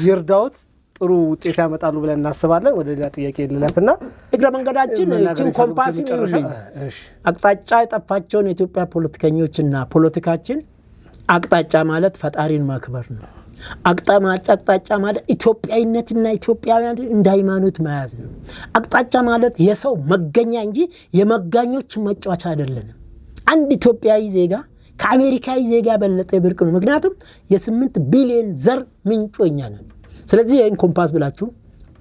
A: ይርዳውት ጥሩ ውጤት ያመጣሉ ብለን እናስባለን ወደ ሌላ ጥያቄ ልለፍና
B: እግረ መንገዳችን እቺን ኮምፓስ ይጨርሻል አቅጣጫ የጠፋቸውን የኢትዮጵያ ፖለቲከኞችና ፖለቲካችን አቅጣጫ ማለት ፈጣሪን ማክበር ነው አቅጣጫ ማለት ኢትዮጵያዊነትና ኢትዮጵያውያን እንዳይማኑት መያዝ ነው አቅጣጫ ማለት የሰው መገኛ እንጂ የመጋኞች መጫወቻ አይደለም አንድ ኢትዮጵያዊ ዜጋ ከአሜሪካዊ ዜጋ በለጠ ብርቅ ነው ምክንያቱም የ8 ቢሊዮን ዘር ምንጮኛ ነው ስለዚህ ይሄን ኮምፓስ ብላችሁ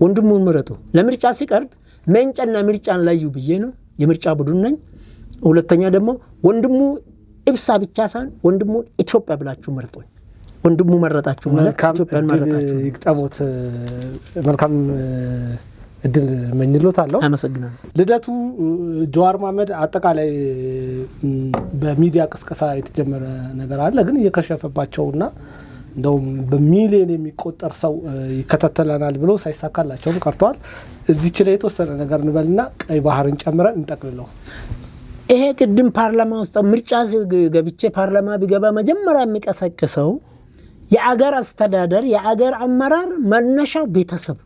B: ወንድሙን ምረጡ ለምርጫ ሲቀርብ መንጫና ምርጫን ላዩ ብዬ ነው የምርጫ ቡድን ነኝ ሁለተኛ ደግሞ ወንድሙ ኢብሳ ብቻ ሳይሆን ወንድሙ ኢትዮጵያ ብላችሁ መርጦኝ ወንድሙ መረጣችሁ ማለት ኢትዮጵያን መረጣችሁ
A: ይቅጠሙት መልካም እድል መኝሎታለሁ
B: አመሰግናለሁ
A: ልደቱ ጀዋር መሐመድ አጠቃላይ በሚዲያ ቅስቀሳ የተጀመረ ነገር አለ ግን እየከሸፈባቸውና እንደውም በሚሊዮን የሚቆጠር ሰው ይከታተላናል ብሎ ሳይሳካላቸው ቀርተዋል እዚህ ላይ የተወሰነ ነገር እንበልና ቀይ ባህርን ጨምረን እንጠቅልለው
B: ይሄ ቅድም ፓርላማ ውስጥ ምርጫ ገብቼ ፓርላማ ቢገባ መጀመሪያ የሚቀሰቅሰው የአገር አስተዳደር የአገር አመራር መነሻው ቤተሰብ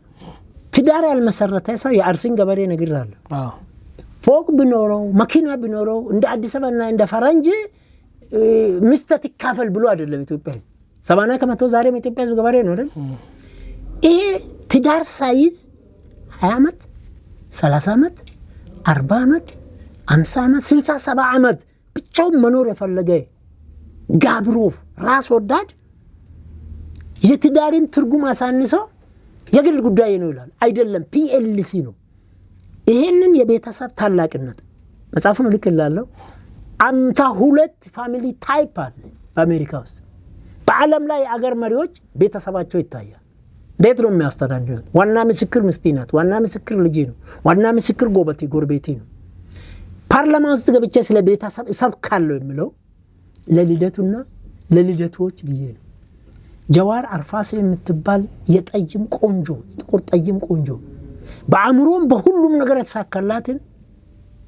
B: ትዳር ያልመሰረተ ሰው የአርሲን ገበሬ ነግራለሁ ፎቅ ቢኖረው መኪና ቢኖረው እንደ አዲስ አበባና እንደ ፈረንጅ ሚስት ይካፈል ብሎ አይደለም ኢትዮጵያ 80% ዛሬ ኢትዮጵያ ገበሬ ነው አይደል ይሄ ትዳር ሳይዝ 20 ዓመት 30 ዓመት 40 ዓመት 50 ዓመት 60 70 ዓመት ብቻው መኖር የፈለገ ጋብሮ ራስ ወዳድ የትዳርን ትርጉም አሳንሰው የግል ጉዳይ ነው ይላል አይደለም ፒኤልሲ ነው ይሄንን የቤተሰብ ታላቅነት መጽሐፉን ልክላለሁ 52 ፋሚሊ ታይፕ አለ በአሜሪካ ውስጥ በዓለም ላይ አገር መሪዎች ቤተሰባቸው ይታያል እንዴት ነው የሚያስተዳድሩት ዋና ምስክር ሚስት ናት ዋና ምስክር ልጅ ነው ዋና ምስክር ጎረቤቴ ነው ፓርላማ ውስጥ ገብቼ ስለ ቤተሰብ እሰብካለሁ የሚለው ለልደቱና ለልደቶች ብዬ ነው ጀዋር አርፋሴ የምትባል የጠይም ቆንጆ ጥቁር ጠይም ቆንጆ በአእምሮም በሁሉም ነገር ተሳካላትን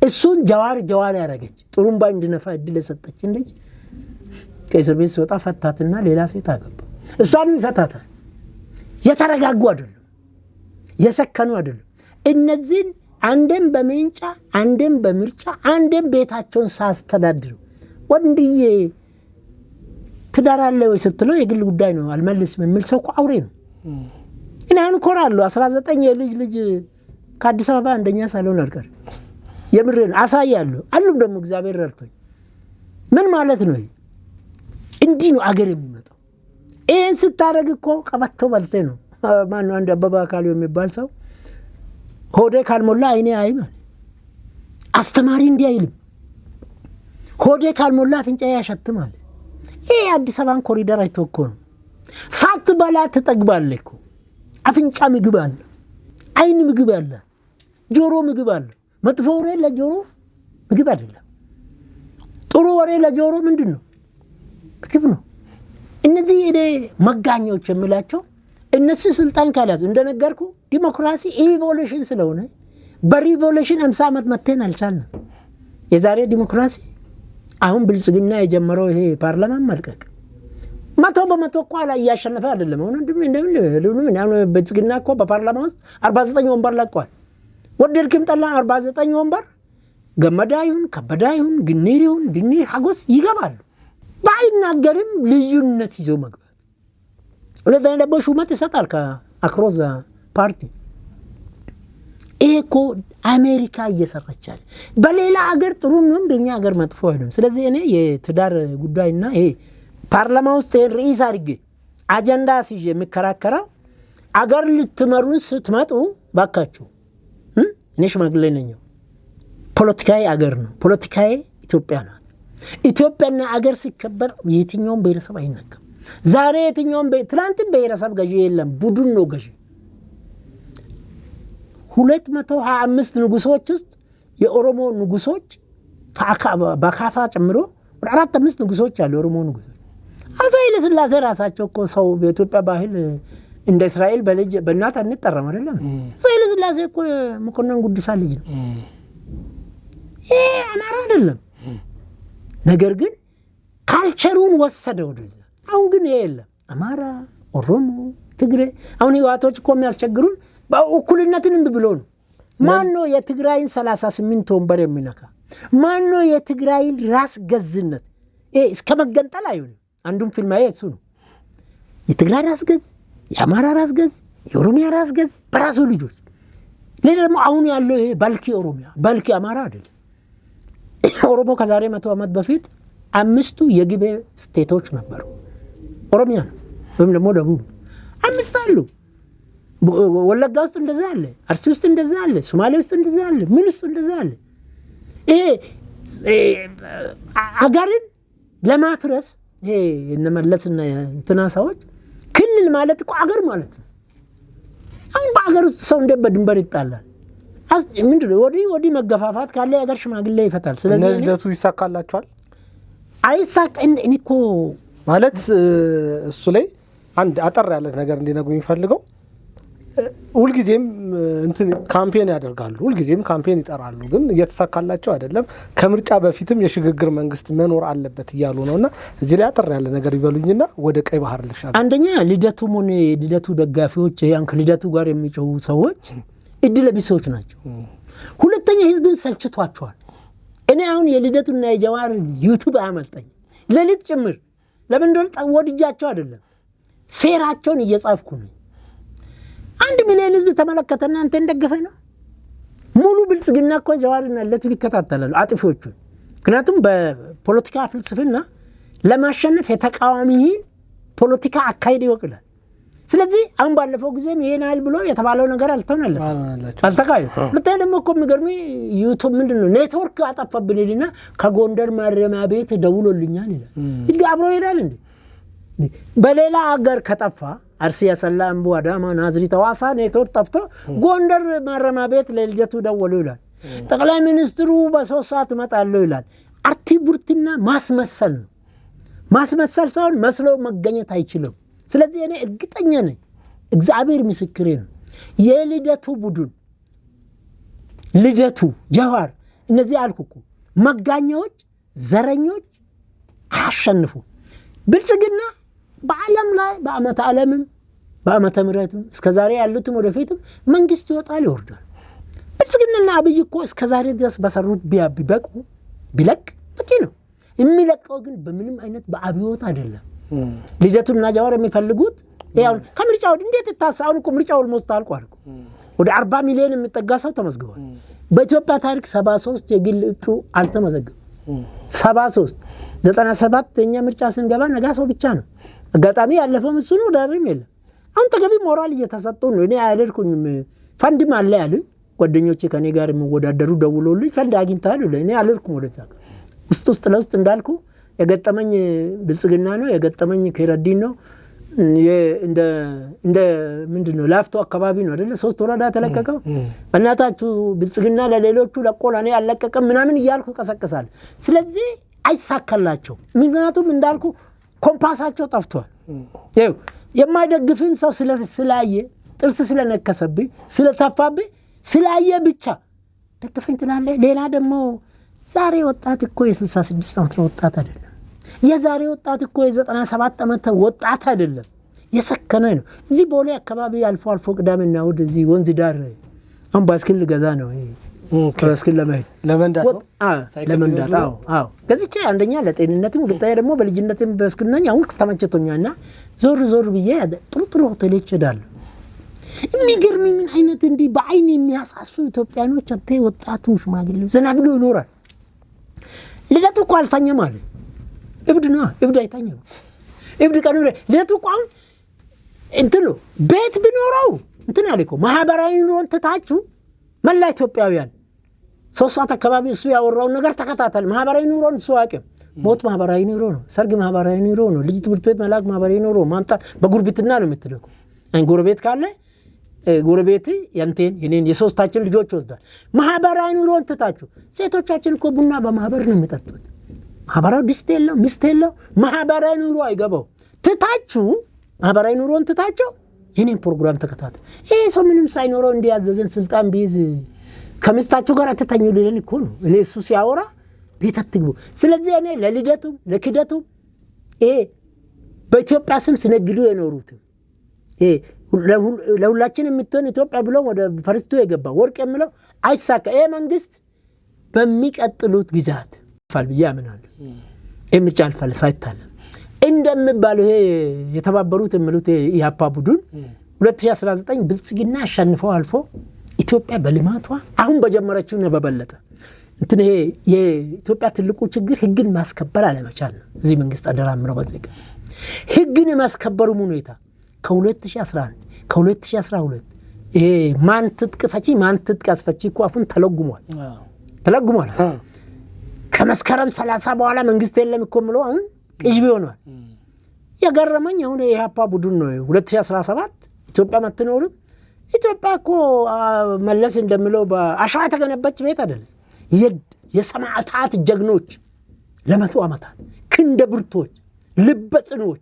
B: እሱን ጀዋር ያረጋች ጥሩምባ እንድነፋ እድል ሰጠች እንዴ ከእስር ቤት ሲወጣ ፈታትና ሌላ ሴት አገባ እሷን ይፈታታል የተረጋጉ አይደለም የሰከኑ አይደለም እነዚህን አንደም በመንጫ አንደም በምርጫ አንደም ቤታቸውን ሳስተዳድሩ ወንድዬ ትዳር አለ ወይ ስትለው የግል ጉዳይ ነው አልመልስም የሚል ሰው እኮ አውሬ ነው እና እንኮራለሁ 19 የልጅ ከአዲስ አበባ አንደኛ ሳሎን አልቀር የምርን አሳያለሁ አሉም ደግሞ እግዚአብሔር ረድቶኝ ምን ማለት ነው እንዲህ ነው አገር የሚመጣው ይሄን ስታረግ እኮ ቀበቶ ባልቴ ነው ማን አንድ አበባ ካለው የሚባል ሰው ሆዴ ካልሞላ አይኔ አይማል አስተማሪ እንዲህ አይልም ሆዴ ካልሞላ አፍንጫዬ ያሸትማል ይሄ አዲስ አበባን ኮሪደር አይተወኮ ነው ሳትበላ ትጠግባለህ እኮ አፍንጫ ምግብ አለ አይን ምግብ አለ ጆሮ ምግብ አለ መጥፎ ወሬ ለጆሮ ምግብ አይደለም ጥሩ ወሬ ለጆሮ ምንድነው ምግብ ነው እነዚህ መጋኞች የሚላቸው እነሱ ስልጣን ካላዙ እንደነገርኩ ዲሞክራሲ ኢቮሉሽን ስለሆነ በሪቮሉሽን 50 ዓመት መተን አልቻልንም የዛሬ ዲሞክራሲ አሁን ብልጽግና የጀመረው ይሄ ፓርላማ መልቀቅ 100% እኮ ላይ ያሸነፈ አይደለም አሁን እንደምን ብልጽግና እኮ በፓርላማ ውስጥ 49 ወንበር ለቋል ወደድክም ጠላ 49 ወንበር ገመዳዩን ከበዳዩን ግኒሪውን ድኒር ሀጎስ ይገባሉ ባይናገርም ልዩነት ይዞ መግባት ወለዳ ደግሞ ሹመት ይሰጣል ከአክሮዝ ፓርቲ እኮ አሜሪካ እየሰራቻለ በሌላ ሀገር ጥሩ ነው በእኛ ሀገር መጥፎ አይደለም ስለዚህ እኔ የትዳር ጉዳይና ይሄ ፓርላማ ውስጥ ርኢስ አድርጌ አጀንዳ ሲጀ የሚከራከረው አገር ልትመሩን ስትመጡ ባካችሁ እኔ ሽማግሌ ነኝ ፖለቲካዊ አገር ነው ፖለቲካዊ ኢትዮጵያ ናት ኢትዮጵያና አገር ሲከበር የትኛውም ብሔረሰብ አይነካም ዛሬ የትኛውም ትላንት ብሔረሰብ ገዢ የለም ቡድን ነው ገዢ 225 ንጉሶች ውስጥ የኦሮሞ ንጉሶች በካፋ ጨምሮ 4-5 ንጉሶች አሉ ኦሮሞ ንጉሶች አዛይለ ስላሴ ራሳቸው እኮ ሰው በኢትዮጵያ ባህል እንደ እስራኤል በልጅ በእናት አንጠራም አይደለም አዛይለ ስላሴ እኮ መኮንን ጉዲሳ ልጅ ነው አማራ አይደለም ነገር ግን ካልቸሩን ወሰደ ወደዛ አሁን ግን የለም አማራ ኦሮሞ ትግሬ አሁን ህዋቶች እኮ የሚያስቸግሩን በእኩልነትን ብሎ ነው ማን ነው የትግራይን 38 ወንበር የሚነካ ማን ነው የትግራይን ራስ ገዝነት እስከ መገንጠል አይሆንም አንዱም ፊልም እሱ ነው የትግራይ ራስ ገዝ የአማራ ራስ ገዝ የኦሮሚያ ራስ ገዝ በራሱ ልጆች ሌላ ደግሞ አሁን ያለው ባልኪ ኦሮሚያ ባልኪ አማራ አይደለም ኦሮሞ ከዛሬ 100 ዓመት በፊት 5 የግቤ ስቴቶች ነበሩ ኦሮሚያ ነው ወይም ደግሞ ደቡብ 5 አሉ ወለጋ ውስጥ እንደዛ አለ አርሲ ውስጥ እንደዛ አለ ሶማሌ ውስጥ እንደዛ አለ ምን ውስጥ እንደዛ አለ አገርን ለማፍረስ ይሄ እነመለስና እንትና ሰዎች ክልል ማለት እኮ አገር ማለት ነው። አሁን በአገር ውስጥ ሰው እንደ በድንበር ይጣላል። ምንድነው ወዲህ መገፋፋት ካለ የአገር ሽማግሌ ይፈታል። ስለዚህ
A: ለቱ ይሳካላቸዋል
B: አይሳካ እኔ እኮ
A: ማለት እሱ ላይ አንድ አጠር ያለ ነገር እንዲነግሩ የሚፈልገው ሁልጊዜም እንትን ካምፔን ያደርጋሉ፣ ሁልጊዜም ካምፔን ይጠራሉ፣ ግን እየተሳካላቸው አይደለም። ከምርጫ በፊትም የሽግግር መንግስት መኖር አለበት እያሉ ነውና እዚህ ላይ አጠር ያለ ነገር ይበሉኝና ወደ ቀይ ባህር ልሻገር።
B: አንደኛ ልደቱም ሆነ ልደቱ ደጋፊዎች ያን ከልደቱ ጋር የሚጮሁ ሰዎች እድለ ቢሶች ናቸው። ሁለተኛ ህዝብን ሰልችቷቸዋል። እኔ አሁን የልደቱና የጀዋር ዩቲዩብ አያመልጠኝ ለሊት ጭምር ለምን እንደሆነ ወድጃቸው አይደለም፣ ሴራቸውን እየጻፍኩ ነው። 1 ሚሊዮን ህዝብ ተመለከተና አንተ እንደገፈኝ ነው። ሙሉ ብልጽግና እኮ ጀዋርና ልደቱን ይከታተላሉ አጥፊዎቹ። ምክንያቱም በፖለቲካ ፍልስፍና ለማሸነፍ የተቃዋሚን ፖለቲካ አካሄድ ይወክላል። ስለዚህ አሁን ባለፈው ጊዜም ይሄን አይል ብሎ የተባለው ነገር አልተካሄደም። ለታይ ደግሞ እኮ የሚገርም ዩቲዩብ ምንድነው ኔትወርክ አጠፋብኝና ከጎንደር ማረሚያ ቤት ደውሎልኛል ይላል። እንዴ አብሮ ይላል እንዴ? በሌላ ሀገር ከጠፋ አርሲ፣ አሰላ፣ አምቦ፣ አዳማ፣ ናዝሬት፣ ሐዋሳ ኔትወርክ ጠፍቶ ጎንደር ማረሚያ ቤት ለልደቱ ደወሉ ይላል። ጠቅላይ ሚኒስትሩ በ3 ሰዓት እመጣለሁ ይላል። አርቲ ቡርቲና ማስመሰል ነው። ማስመሰል ሳይሆን መስሎ መገኘት አይችልም። ስለዚህ እኔ እርግጠኛ ነኝ፣ እግዚአብሔር ምስክሬ ነው፣ የልደቱ ቡድን ልደቱ፣ ጀዋር እነዚህ አልኩኩ መጋኛዎች፣ ዘረኞች አያሸንፉ። ብልጽግና በዓለም ላይ በአመተ ዓለምም በአመተ ምሕረትም እስከዛሬ ያሉትም ወደፊትም መንግስት ይወጣል ይወርዳል። ብልጽግናና አብይ እኮ እስከዛሬ ድረስ በሰሩት ቢበቁ ቢለቅ በቂ ነው። የሚለቀው ግን በምንም አይነት በአብዮት አይደለም። ልደቱና ጀዋር የሚፈልጉት ያው ከምርጫው እንዴት ታሳውን እኮ ምርጫው ኦልሞስት አልቋል እኮ ወደ 40 ሚሊዮን የሚጠጋ ሰው ተመዝግቧል። በኢትዮጵያ ታሪክ 73 የግል እጩ አልተመዘገበም። 73 97 የኛ ምርጫ ስንገባ ነጋሶ ብቻ ነው አጋጣሚ ያለፈው እሱ ነው። ዳርም የለም። አሁን ተገቢ ሞራል እየተሰጠ ነው። እኔ አይደርኩኝም ፈንድም አለ ያሉ ጓደኞቼ ከኔ ጋር የሚወዳደሩ ደውሎልኝ ፈንድ አግኝታሉ ለኔ አልልኩም። ወደዛ ውስጥ ለውስጥ እንዳልኩ የገጠመኝ ብልጽግና ነው፣ የገጠመኝ ከረዲን ነው። እንደ ምንድነው ላፍቶ አካባቢ ነው አይደለ 3 ወረዳ ተለቀቀው። በእናታችሁ ብልጽግና ለሌሎቹ ለቆላኔ ያለቀቀም ምናምን እያልኩ ቀሰቀሳል። ስለዚህ አይሳካላቸው። ምክንያቱም እንዳልኩ ኮምፓሳቸው ጠፍቷል። ይኸው የማይደግፍን ሰው ስላየ ጥርስ ስለነከሰብኝ ስለተፋብኝ ስላየ ብቻ ደግፈኝ ትላለህ። ሌላ ደግሞ ዛሬ ወጣት እኮ የ66 ዓመት ወጣት አይደለም። የዛሬ ወጣት እኮ የ97 ዓመት ወጣት አይደለም። የሰከነ ነው። እዚህ ቦሌ አካባቢ አልፎ ቅዳሜና እሑድ እዚህ ወንዝ ዳር አሁን ባስክል ገዛ ነው ባስክል ለመንዳት አዎ ገዝቼ አንደኛ ለጤንነትም ሁለተኛ ደግሞ በልጅነትም ባስክል ነኝ። አሁን ተመችቶኛልና ዞር ብዬ ጥሩ ሆቴሎች ሄዳለሁ። የሚገርም ምን አይነት እንዲህ በአይን የሚያሳሱ ኢትዮጵያኖች አንተ ወጣቱ ሽማግሌው ዘና ብሎ ይኖራል። ልደቱ እኮ አልተኛም አለ። እብድ ነው፣ እብድ አይተኛም። እብድ ቀኑ ልደቱ እኮ አሁን እንትን ነው ቤት ቢኖረው እንትን አለ እኮ ማህበራዊ ኑሮን ትታችሁ መላ ኢትዮጵያውያን 3 ሰዓት አካባቢ እሱ ያወራውን ነገር ተከታተል። ማህበራዊ ኑሮን እሱ አቅም ሞት ማህበራዊ ኑሮ ነው፣ ሰርግ ማህበራዊ ኑሮ ነው፣ ልጅ ትምህርት ቤት መላክ ማህበራዊ ኑሮ ማምጣት በጉርብትና ነው የምትደቁ። ጎረቤት ካለ ጎረቤት ያንተን የኔን የሶስታችን ልጆች ወስዳል። ማህበራዊ ኑሮን ትታችሁ ሴቶቻችን እኮ ቡና በማህበር ነው የሚጠጡት። ማህበራዊ ድስት የለው ሚስት የለው ማህበራዊ ኑሮ አይገባው። ትታችሁ ማህበራዊ ኑሮን ትታችሁ የኔን ፕሮግራም ተከታተል። ይሄ ሰው ምንም ሳይኖረው እንዲያዘዘን ስልጣን ቢይዝ ከሚስታችሁ ጋር አትተኙ ሊለን እኮ ነው። እኔ እሱ ሲያወራ ቤት አትግቡ። ስለዚህ እኔ ለልደቱ ለክደቱ ይሄ በኢትዮጵያ ስም ሲነግዱ የኖሩት ይሄ ለሁላችን የምትሆን ኢትዮጵያ ብሎ ወደ ፈርስቱ የገባ ወርቅ የሚለው አይሳካ። ይሄ መንግስት በሚቀጥሉት ጊዜያት ፋል ብያምናለሁ የሚቻልፋል ሳይታለም እንደምባለው ይሄ የተባበሩት የሚሉት ኢህአፓ ቡድን 2019 ብልጽግና አሸንፈው አልፎ ኢትዮጵያ በልማቷ አሁን በጀመረችው ነው በበለጠ እንትን ይሄ የኢትዮጵያ ትልቁ ችግር ህግን ማስከበር አለመቻል ነው። እዚህ መንግስት አደራምረው በዘገ ህግን ማስከበሩ ሁኔታ ከ2011 ከ2012 ይሄ ማን ትጥቅ ፈቺ ማን ትጥቅ አስፈቺ እኮ አፉን ተለጉሟል። ከመስከረም 30 በኋላ መንግስት የለም እኮ ምሎ ቅጅብ ሆኗል። የገረመኝ አሁን የኢህአፓ ቡድን ነው 2017 ኢትዮጵያ መትኖርም ኢትዮጵያ እኮ መለስ እንደምለው በአሸዋ የተገነባች ቤት አይደለም። የሰማዕታት ጀግኖች ለመቶ ዓመታት ክንደ ብርቶች ልበ ጽኑዎች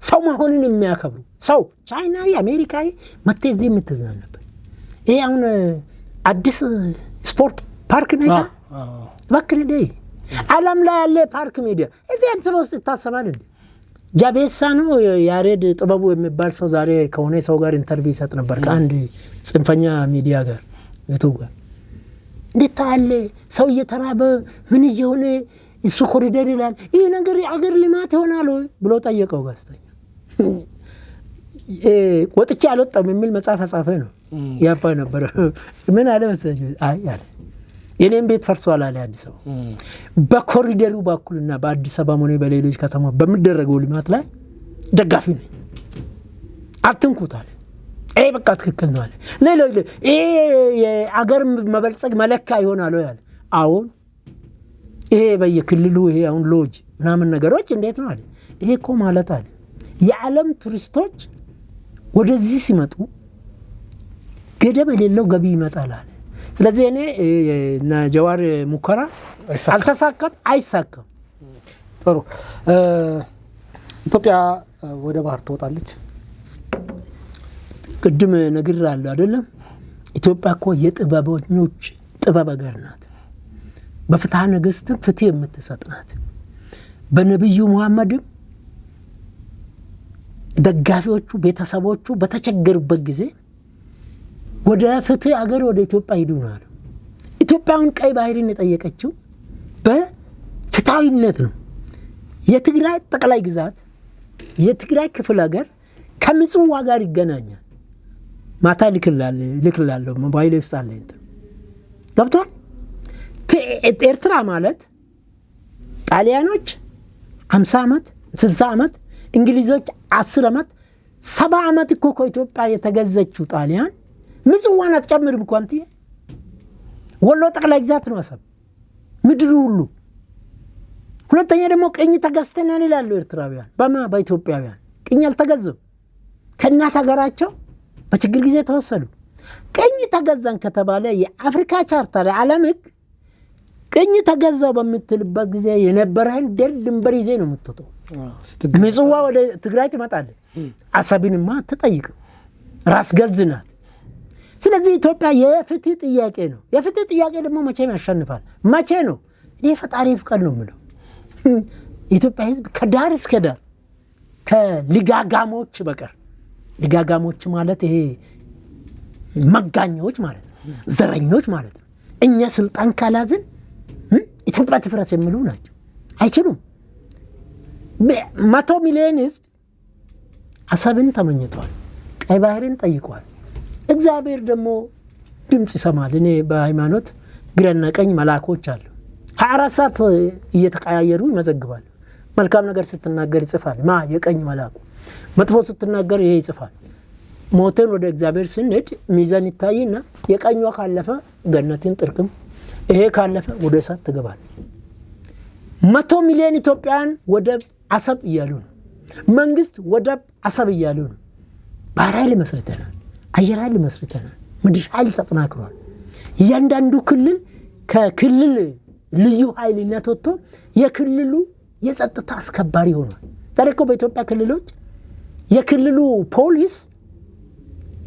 B: ሰው መሆንን የሚያከብሩ ሰው ቻይናዊ አሜሪካዊ መጥቶ እዚህ የምትዝናናበት ይሄ አሁን አዲስ ስፖርት ፓርክ ነታ ባክነ ደይ ዓለም ላይ ያለ ፓርክ ሚዲያ እዚህ አዲስ አበባ ውስጥ ይታሰባል እንዴ? ጃቤሳ ነው ያሬድ ጥበቡ የሚባል ሰው ዛሬ ከሆነ ሰው ጋር ኢንተርቪው ይሰጥ ነበር ከአንድ ጽንፈኛ ሚዲያ ጋር ዩቲዩብ ጋር እንዴት አለ ሰው እየተራበ ምን ይሆነ እሱ ኮሪደር ይላል ይሄ ነገር አገር ልማት ይሆናል ብሎ ጠየቀው ጋዜጠኛ። ወጥቼ አልወጣም የሚል መጽሐፍ ጻፈ ነው ያባ ነበር። ምን አለ መሰለኝ አይ አለ የኔም ቤት ፈርሷል አለ አዲስ አበባ በኮሪደሩ በኩልና በአዲስ አበባ ሆነ በሌሎች ከተማ በሚደረገው ልማት ላይ ደጋፊ ነኝ አትንኩት አለ። አይ በቃ ትክክል ነው አለ። ሌሎች ይሄ የአገር መበልጸግ መለካ ይሆናል ያለ አሁን ይሄ በየክልሉ ይሄ አሁን ሎጅ ምናምን ነገሮች እንዴት ነው አለ ይሄ እኮ ማለት አለ የዓለም ቱሪስቶች ወደዚህ ሲመጡ ገደብ የሌለው ገቢ ይመጣል አለ። ስለዚህ እኔ እና ጀዋር ሙከራ አልተሳካም አይሳካም።
A: ጥሩ ኢትዮጵያ ወደ ባህር ትወጣለች
B: ቅድም ነግሬሃለሁ አይደለም? ኢትዮጵያ እኮ የጥበበኞች ጥበብ ሀገር ናት። በፍትሐ ነገሥት ፍትህ የምትሰጥ ናት። በነብዩ መሐመድም ደጋፊዎቹ ቤተሰቦቹ በተቸገሩበት ጊዜ ወደ ፍትህ አገር ወደ ኢትዮጵያ ሄዱ ነው። ኢትዮጵያውን ቀይ ባህርን የጠየቀችው በፍትሃዊነት ነው። የትግራይ ጠቅላይ ግዛት የትግራይ ክፍለ ሀገር ከምጽዋ ጋር ይገናኛል። ማታ ልክላለሁ ሞባይል ውስጥ አለ እንትን ገብቷል። ኤርትራ ማለት ጣሊያኖች 50 ዓመት 60 ዓመት እንግሊዞች 10 ዓመት 70 ዓመት እኮ ከኢትዮጵያ የተገዘችው ጣሊያን ምጽዋን አትጨምርም እኮ አንተ ወሎ ጠቅላይ ግዛት ነው አሰብ ምድሩ ሁሉ። ሁለተኛ ደግሞ ቅኝ ተገዝተናል ይላሉ ኤርትራውያን በኢትዮጵያውያን ቅኝ አልተገዙም። ከእናት ሀገራቸው በችግር ጊዜ ተወሰዱ። ቅኝ ተገዛን ከተባለ የአፍሪካ ቻርታ ለዓለም ሕግ ቅኝ ተገዛው በምትልበት ጊዜ የነበረህን ድንበር ይዜ ነው የምትወጣው። ምጽዋ ወደ ትግራይ ትመጣለች። አሰብንማ አትጠይቅም፣ ራስ ገዝ ናት። ስለዚህ ኢትዮጵያ የፍትህ ጥያቄ ነው። የፍትህ ጥያቄ ደግሞ መቼም ያሸንፋል። መቼ ነው? እኔ ፈጣሪ ፍቃድ ነው የምለው። ኢትዮጵያ ህዝብ ከዳር እስከ ዳር ከሊጋጋሞች በቀር ሊጋጋሞች ማለት ይሄ መጋኞች ማለት ነው፣ ዘረኞች ማለት ነው። እኛ ስልጣን ካላዝን ኢትዮጵያ ትፍረስ የሚሉ ናቸው። አይችሉም። 100 ሚሊዮን ህዝብ አሰብን ተመኝቷል፣ ቀይ ባህርን ጠይቋል። እግዚአብሔር ደግሞ ድምጽ ይሰማል። እኔ በሃይማኖት ግራና ቀኝ መላእክቶች አሉ። 24 ሰዓት እየተቀያየሩ ይመዘግባሉ። መልካም ነገር ስትናገር ይጽፋል የቀኝ መላእኩ፣ መጥፎ ስትናገር ይሄ ይጽፋል። ሞተን ወደ እግዚአብሔር ስንሄድ ሚዛን ይታይና የቀኙ ካለፈ ገነትን ጥርቅም፣ ይሄ ካለፈ ወደ እሳት ትገባል። 100 ሚሊዮን ኢትዮጵያን ወደብ አሰብ እያሉ ነው። መንግስት ወደብ አሰብ እያሉ ነው። ባህር ኃይል መስርተናል፣ አየር ኃይል መስርተናል፣ ምድር ኃይል ተጠናክሯል። እያንዳንዱ ክልል ከክልል ልዩ ኃይልነት ወጥቶ የክልሉ የጸጥታ አስከባሪ ሆኗል። ዛሬ እኮ በኢትዮጵያ ክልሎች የክልሉ ፖሊስ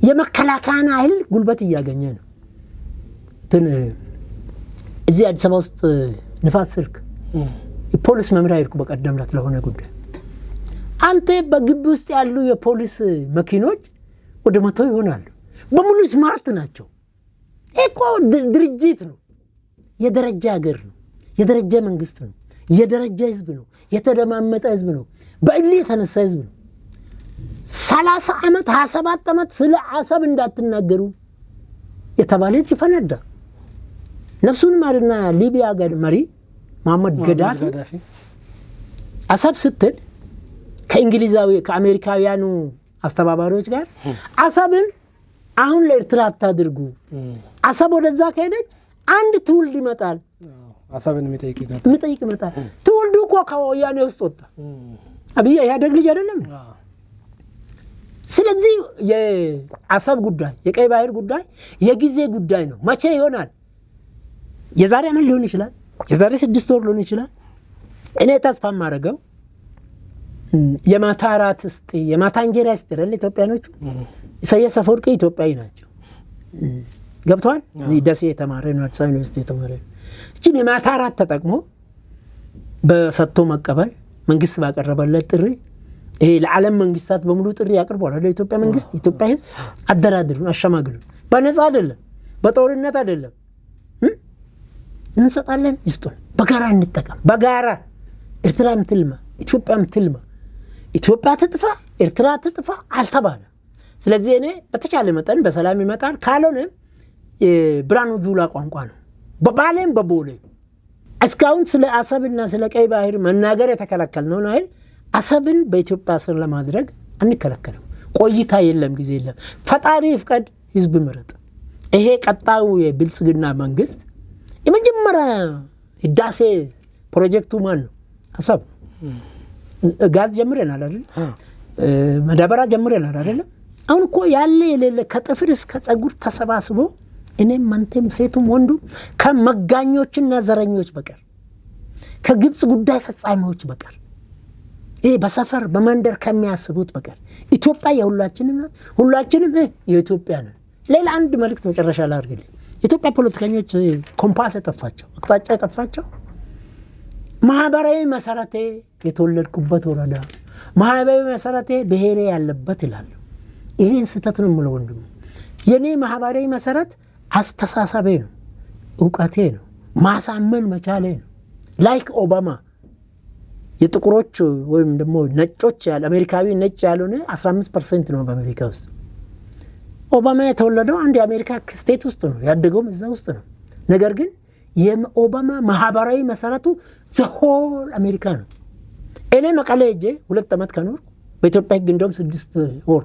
B: የመከላከያ ኃይል ጉልበት እያገኘ ነው። እዚህ አዲስ አበባ ውስጥ ንፋስ ስልክ የፖሊስ መምሪያ ይርኩ በቀደምለት ለሆነ ጉዳይ አንተ በግቢ ውስጥ ያሉ የፖሊስ መኪኖች ወደ 100 ይሆናሉ። በሙሉ ስማርት ናቸው። እኮ ድርጅት ነው፣ የደረጃ ሀገር ነው፣ የደረጃ መንግስት ነው፣ የደረጃ ህዝብ ነው፣ የተደማመጠ ህዝብ ነው፣ በእልህ የተነሳ ህዝብ ነው። 30 ዓመት 27 ዓመት ስለ አሰብ እንዳትናገሩ የተባለ ህዝብ ፈነዳ። ነፍሱን ማርና ሊቢያ መሪ መሐመድ ገዳፊ አሰብ ስትል ከእንግሊዛዊ ከአሜሪካውያኑ አስተባባሪዎች ጋር አሰብን አሁን ለኤርትራ አታድርጉ፣ አሰብ ወደዛ ከሄደች አንድ ትውልድ ይመጣል፣
A: አሰብን የሚጠይቅ
B: ይመጣል። ትውልዱ እኮ ከወያኔ ውስጥ ወጣ። አብይ ያደግ ልጅ አይደለም። ስለዚህ የአሰብ ጉዳይ የቀይ ባህር ጉዳይ የጊዜ ጉዳይ ነው። መቼ ይሆናል? የዛሬ ዓመት ሊሆን ይችላል፣ የዛሬ 6 ወር ሊሆን ይችላል። እኔ ተስፋ ማረገው የማታ ራት እስቲ የማታ እንጀራ እስቲ አይደል ኢትዮጵያኖቹ ኢሳያስ አፈወርቂ ኢትዮጵያዊ ናቸው። ገብቷል። ደሴ የተማረ ነው፣ አዲስ አበባ ዩኒቨርሲቲ የተማረ ነው። እቺን የማታ ራት ተጠቅሞ በሰጥቶ መቀበል መንግስት ባቀረበለት ጥሪ ይሄ ለዓለም መንግስታት በሙሉ ጥሪ ያቀርባል አይደል? ኢትዮጵያ መንግስት ኢትዮጵያ ህዝብ አደራድሩን፣ አሸማግሉን። በነፃ አይደለም፣ በጦርነት አይደለም። እንሰጣለን፣ ይስጡን፣ በጋራ እንጠቀም። በጋራ ኤርትራም ትልማ፣ ኢትዮጵያም ትልማ። ኢትዮጵያ ትጥፋ፣ ኤርትራ ትጥፋ አልተባለ። ስለዚህ እኔ በተቻለ መጠን በሰላም ይመጣል። ካልሆነ ብርሃኑ ጁላ ቋንቋ ነው በባሌም በቦሌ እስካሁን ስለ አሰብና ስለ ቀይ ባህር መናገር የተከለከልነው ነው። አሰብን በኢትዮጵያ ስር ለማድረግ አንከለከለም። ቆይታ የለም፣ ጊዜ የለም። ፈጣሪ ይፍቀድ፣ ህዝብ ምረጥ። ይሄ ቀጣዩ የብልጽግና መንግስት የመጀመሪያ ህዳሴ ፕሮጀክቱ ማን ነው? አሰብ። ጋዝ ጀምረናል አይደል? መዳበራ ጀምረናል አይደል? አሁን እኮ ያለ የሌለ ከጥፍር እስከ ጸጉር ተሰባስቦ እኔም አንተም ሴቱም ወንዱ ከመጋኞችና ዘረኞች በቀር ከግብጽ ጉዳይ ፈጻሚዎች በቀር ይሄ በሰፈር በመንደር ከሚያስቡት በቀር ኢትዮጵያ የሁላችንም ናት። ሁላችንም የኢትዮጵያ ነን። ሌላ አንድ መልእክት መጨረሻ ላይ አድርግልኝ። ኢትዮጵያ ፖለቲከኞች ኮምፓስ የጠፋቸው አቅጣጫ የጠፋቸው ማህበራዊ መሰረቴ የተወለድኩበት ወረዳ ማህበራዊ መሰረቴ ብሔሬ ያለበት ይላሉ። ይሄን ስህተት ነው የምለው ወንድም። የኔ ማህበራዊ መሰረት አስተሳሰቤ ነው፣ እውቀቴ ነው፣ ማሳመን መቻሌ ነው። ላይክ ኦባማ የጥቁሮች ወይም ደግሞ ነጮች ያለ አሜሪካዊ ነጭ ያልሆነ 15% ነው በአሜሪካ ውስጥ። ኦባማ የተወለደው አንድ የአሜሪካ ስቴት ውስጥ ነው፣ ያደገውም እዛ ውስጥ ነው። ነገር ግን የኦባማ ማህበራዊ መሰረቱ ዘሆል አሜሪካ ነው። እኔ መቀሌ ሄጄ 2 ዓመት ከኖርኩ በኢትዮጵያ ህግ እንደውም 6 ወር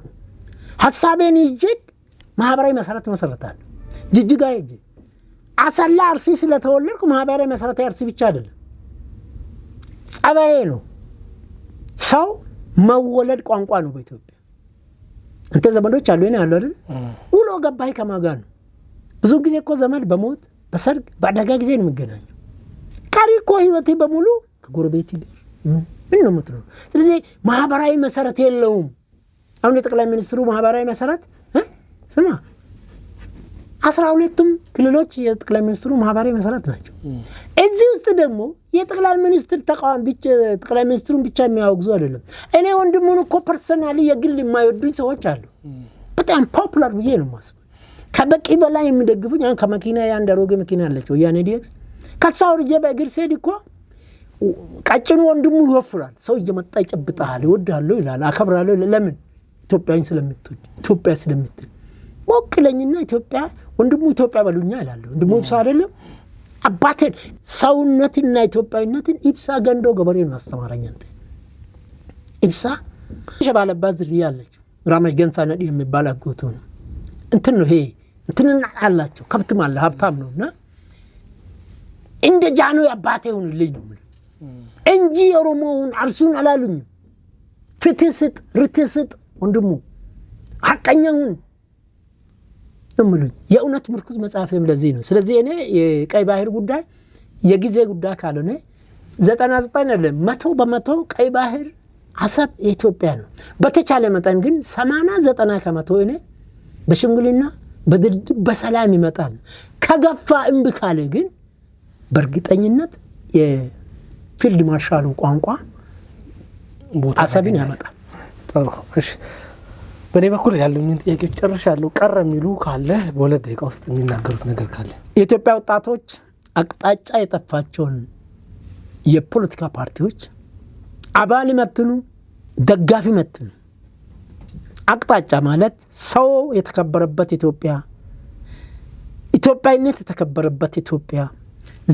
B: ሐሳቤን ይዤ ማህበራዊ መሰረት መሰረታለሁ። ጅጅጋ ሄጄ አሰላ አርሲ ስለተወለድኩ ማህበራዊ መሰረት አርሲ ብቻ አይደለም፣ ጸባዬ ነው። ሰው መወለድ ቋንቋ ነው በኢትዮጵያ። አንተ ዘመዶች አሉ እኔ አሉ አይደል? ውሎ ገባይ ከማጋ ነው። ብዙ ጊዜ እኮ ዘመድ በሞት በሰርግ በአደጋ ጊዜ ነው የሚገናኘው። ቀሪ እኮ ህይወቴ በሙሉ ከጎረቤት ጋር ምን ነው የምትለው? ስለዚህ ማህበራዊ መሰረት የለውም። አሁን የጠቅላይ ሚኒስትሩ ማህበራዊ መሰረት ስማ 12ቱም ክልሎች የጠቅላይ ሚኒስትሩ ማህበራዊ መሰረት ናቸው። እዚህ ውስጥ ደግሞ የጠቅላይ ሚኒስትር ተቃዋሚ ብቻ ጠቅላይ ሚኒስትሩን ብቻ የሚያወግዙ አይደለም። እኔ ወንድሙን እኮ ፐርሰናሊ የግል የማይወዱኝ ሰዎች አሉ። በጣም ፖፑላር ብዬ ነው የማስበው። ከበቂ በላይ የሚደግፉኝ አሁን ከመኪና ያን አሮጌ መኪና አለችው ያኔ ዲኤክስ ከሳው ልጄ በእግር ሲሄድ እኮ ቀጭኑ ወንድሙ ይወፍራል። ሰው እየመጣ ይጨብጣል፣ ይወዳል፣ ይላል፣ አከብራለሁ። ለምን? ኢትዮጵያን ስለምትወድ ኢትዮጵያ ስለምትል ሞክለኝና ኢትዮጵያ ወንድሙ ኢትዮጵያ በሉኛ ይላል። ወንድሙ ኢብሳ አይደለም አባቴን ሰውነትና ኢትዮጵያዊነትን ኢብሳ ገንዶ ገበሬ ነው አስተማረኝ። አንተ ኢብሳ ሸባለባት ዝርያ አለችው ራማጅ ገንሳ ነዲ የሚባል አጎቱ ነው። እንትን ነው ይሄ እንትንና አላቸው ከብትም አለ ሀብታም ነውና እንደ ጃኖ አባቴ ሆነልኝ ነው እንጂ ኦሮሞውን አርሱን አላሉኝ። ፍትህ ስጥ ርትዕ ስጥ ወንድሙ ሐቀኛውን እምሉኝ የእውነት ምርኩዝ መጽሐፍም ለዚህ ነው። ስለዚህ እኔ የቀይ ባህር ጉዳይ የጊዜ ጉዳይ ካልሆነ 99 አይደለም 100% ቀይ ባህር አሰብ የኢትዮጵያ ነው። በተቻለ መጠን ግን 80-90 ከመቶ እኔ በሽምግልና በድርድር በሰላም ይመጣል። ከገፋ እምቢ ካለ ግን በእርግጠኝነት የፊልድ ማርሻሉ ቋንቋ አሰብን ያመጣል።
A: ጥሩ እሺ። በኔ በኩል ያሉኝን ጥያቄዎች ጨርሻለሁ። ቀረ የሚሉ ካለ በሁለት ደቂቃ ውስጥ የሚናገሩት ነገር ካለ
B: የኢትዮጵያ ወጣቶች አቅጣጫ የጠፋቸውን የፖለቲካ ፓርቲዎች አባል መትኑ ደጋፊ መትኑ። አቅጣጫ ማለት ሰው የተከበረበት ኢትዮጵያ፣ ኢትዮጵያዊነት የተከበረበት ኢትዮጵያ፣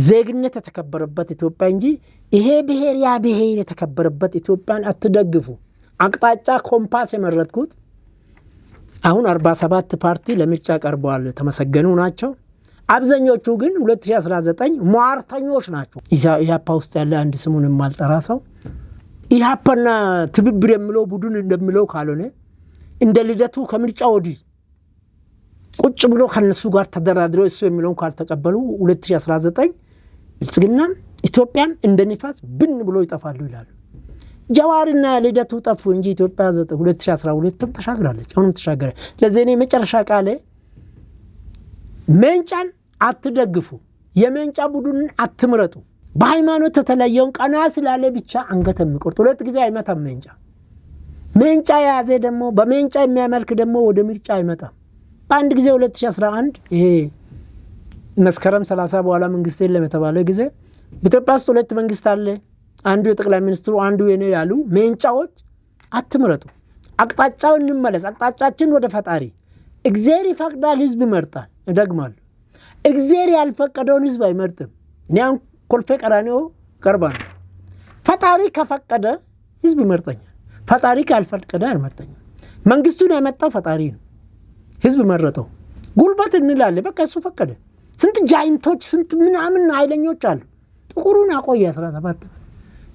B: ዜግነት የተከበረበት ኢትዮጵያ እንጂ ይሄ ብሔር ያ ብሔር የተከበረበት ኢትዮጵያን አትደግፉ። አቅጣጫ ኮምፓስ የመረጥኩት አሁን 47 ፓርቲ ለምርጫ ቀርበዋል፣ ተመሰገኑ ናቸው። አብዛኞቹ ግን 2019 ሟርተኞች ናቸው። ኢህአፓ ውስጥ ያለ አንድ ስሙን የማልጠራ ሰው ኢህአፓና ትብብር የሚለው ቡድን እንደሚለው ካልሆነ እንደ ልደቱ ከምርጫ ወዲህ ቁጭ ብሎ ከነሱ ጋር ተደራድረው እሱ የሚለውን ካልተቀበሉ 2019 ብልጽግናም ኢትዮጵያም እንደ ንፋስ ብን ብሎ ይጠፋሉ ይላሉ። ጀዋርና ልደቱ ጠፉ እንጂ ኢትዮጵያ 2012ም ተሻግራለች፣ አሁንም ተሻገረ። ስለዚህ እኔ መጨረሻ ቃሌ ሜንጫን አትደግፉ፣ የሜንጫ ቡድንን አትምረጡ። በሃይማኖት ተተለየውን ቀና ስላለ ብቻ አንገት የሚቆርጥ ሁለት ጊዜ አይመታም። ሜንጫ የያዘ ደግሞ በሜንጫ የሚያመልክ ደግሞ ወደ ምርጫ አይመጣም። በአንድ ጊዜ 2011 ይሄ መስከረም 30 በኋላ መንግስት የለም የተባለ ጊዜ በኢትዮጵያ ውስጥ ሁለት መንግስት አለ፣ አንዱ የጠቅላይ ሚኒስትሩ አንዱ የኔ ያሉ ሜንጫዎች አትምረጡ። አቅጣጫው እንመለስ፣ አቅጣጫችን ወደ ፈጣሪ። እግዚአብሔር ይፈቅዳል፣ ህዝብ ይመርጣል። እደግማለሁ፣ እግዚአብሔር ያልፈቀደውን ህዝብ አይመርጥም። እኔ አሁን ኮልፌ ቀራኒዮ ቀርባለሁ። ፈጣሪ ከፈቀደ ህዝብ ይመርጠኛል፣ ፈጣሪ ካልፈቀደ አይመርጠኝም። መንግስቱን ያመጣው ፈጣሪ ነው፣ ህዝብ መረጠው። ጉልበት እንላለን፣ በቃ እሱ ፈቀደ። ስንት ጃይንቶች ስንት ምናምን ኃይለኞች አሉ። ጥቁሩን አቆየ 17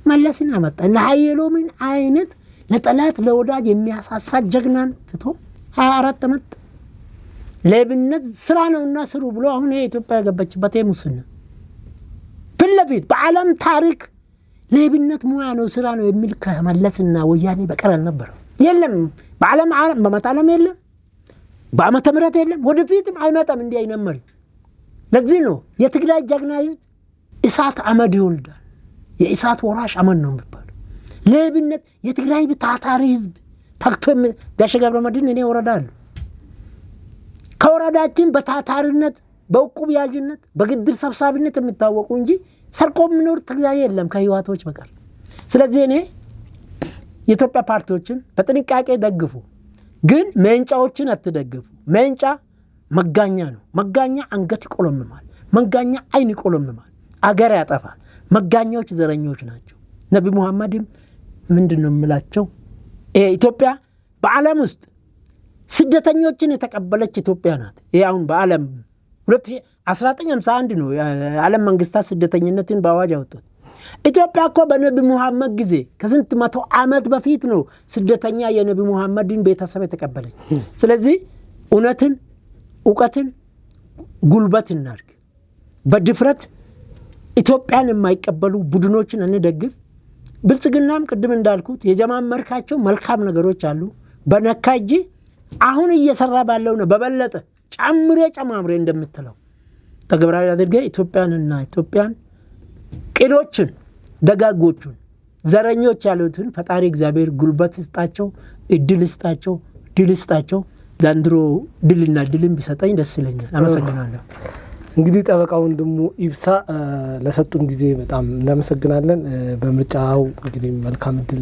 B: መለስን አመጣ። ለሃይሎምን አይነት ለጠላት ለወዳጅ የሚያሳሳ ጀግናን ትቶ 24 ዓመት ሌብነት ስራ ነውና ስሩ ብሎ አሁን የኢትዮጵያ የገባችበት ሙስና ፍለፊት በዓለም ታሪክ ሌብነት ሙያ ነው ስራ ነው የሚል ከመለስና ወያኔ በቀር አልነበረም። የለም በዓለም በመታለም የለም፣ በአመተ ምህረት የለም፣ ወደፊትም አይመጣም። እንዲህ አይነመር። ለዚህ ነው የትግራይ ጀግና ህዝብ እሳት አመድ ይወልዳል፣ የእሳት ወራሽ አመድ ነው የሚባለው። ሌብነት የትግራይ ታታሪ ህዝብ ታክቶ ጋሽ ገብረመድህን እኔ ወረዳለሁ። ከወረዳችን በታታሪነት በእቁብ ያዥነት በግድር ሰብሳቢነት የሚታወቁ እንጂ ሰርቆ የሚኖር ትግራይ የለም ከህዋቶች በቀር። ስለዚህ እኔ የኢትዮጵያ ፓርቲዎችን በጥንቃቄ ደግፉ፣ ግን ሜንጫዎችን አትደግፉ። ሜንጫ መጋኛ ነው። መጋኛ አንገት ይቆለምማል፣ መጋኛ አይን ይቆለምማል፣ አገር ያጠፋል። መጋኛዎች ዘረኞች ናቸው። ነቢ ሙሐመድም ምንድነው የምላቸው? ኢትዮጵያ በዓለም ውስጥ ስደተኞችን የተቀበለች ኢትዮጵያ ናት። ይሄ አሁን በዓለም 1951 ነው የዓለም መንግስታት ስደተኝነትን በአዋጅ ያወጡት። ኢትዮጵያ እኮ በነቢ ሙሐመድ ጊዜ ከስንት መቶ ዓመት በፊት ነው ስደተኛ የነቢ ሙሐመድን ቤተሰብ የተቀበለች። ስለዚህ እውነትን፣ እውቀትን፣ ጉልበት እናድርግ። በድፍረት ኢትዮጵያን የማይቀበሉ ቡድኖችን እንደግፍ። ብልጽግናም ቅድም እንዳልኩት የጀማመርካቸው መልካም ነገሮች አሉ። በነካጂ አሁን እየሰራ ባለው ነው በበለጠ ጨማምሬ እንደምትለው ተግባራዊ አድርገ ኢትዮጵያንና ኢትዮጵያን ቅኖችን ደጋጎቹን ዘረኞች ያሉትን ፈጣሪ እግዚአብሔር ጉልበት ይስጣቸው፣ እድል ይስጣቸው፣ ድል ይስጣቸው። ዘንድሮ ድልና ድልን ቢሰጠኝ ደስ ይለኛል። አመሰግናለሁ።
A: እንግዲህ ጠበቃ ወንድሙ ኢብሳ ለሰጡን ጊዜ በጣም እናመሰግናለን። በምርጫው እንግዲህ መልካም ድል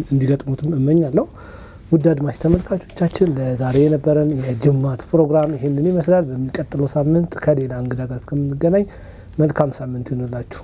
A: እንዲገጥሙትም እመኛለሁ። ውድ አድማጭ ተመልካቾቻችን ለዛሬ የነበረን የጅማት ፕሮግራም ይህንን ይመስላል። በሚቀጥለው ሳምንት ከሌላ እንግዳ ጋር እስከምንገናኝ መልካም ሳምንት ይሁንላችሁ።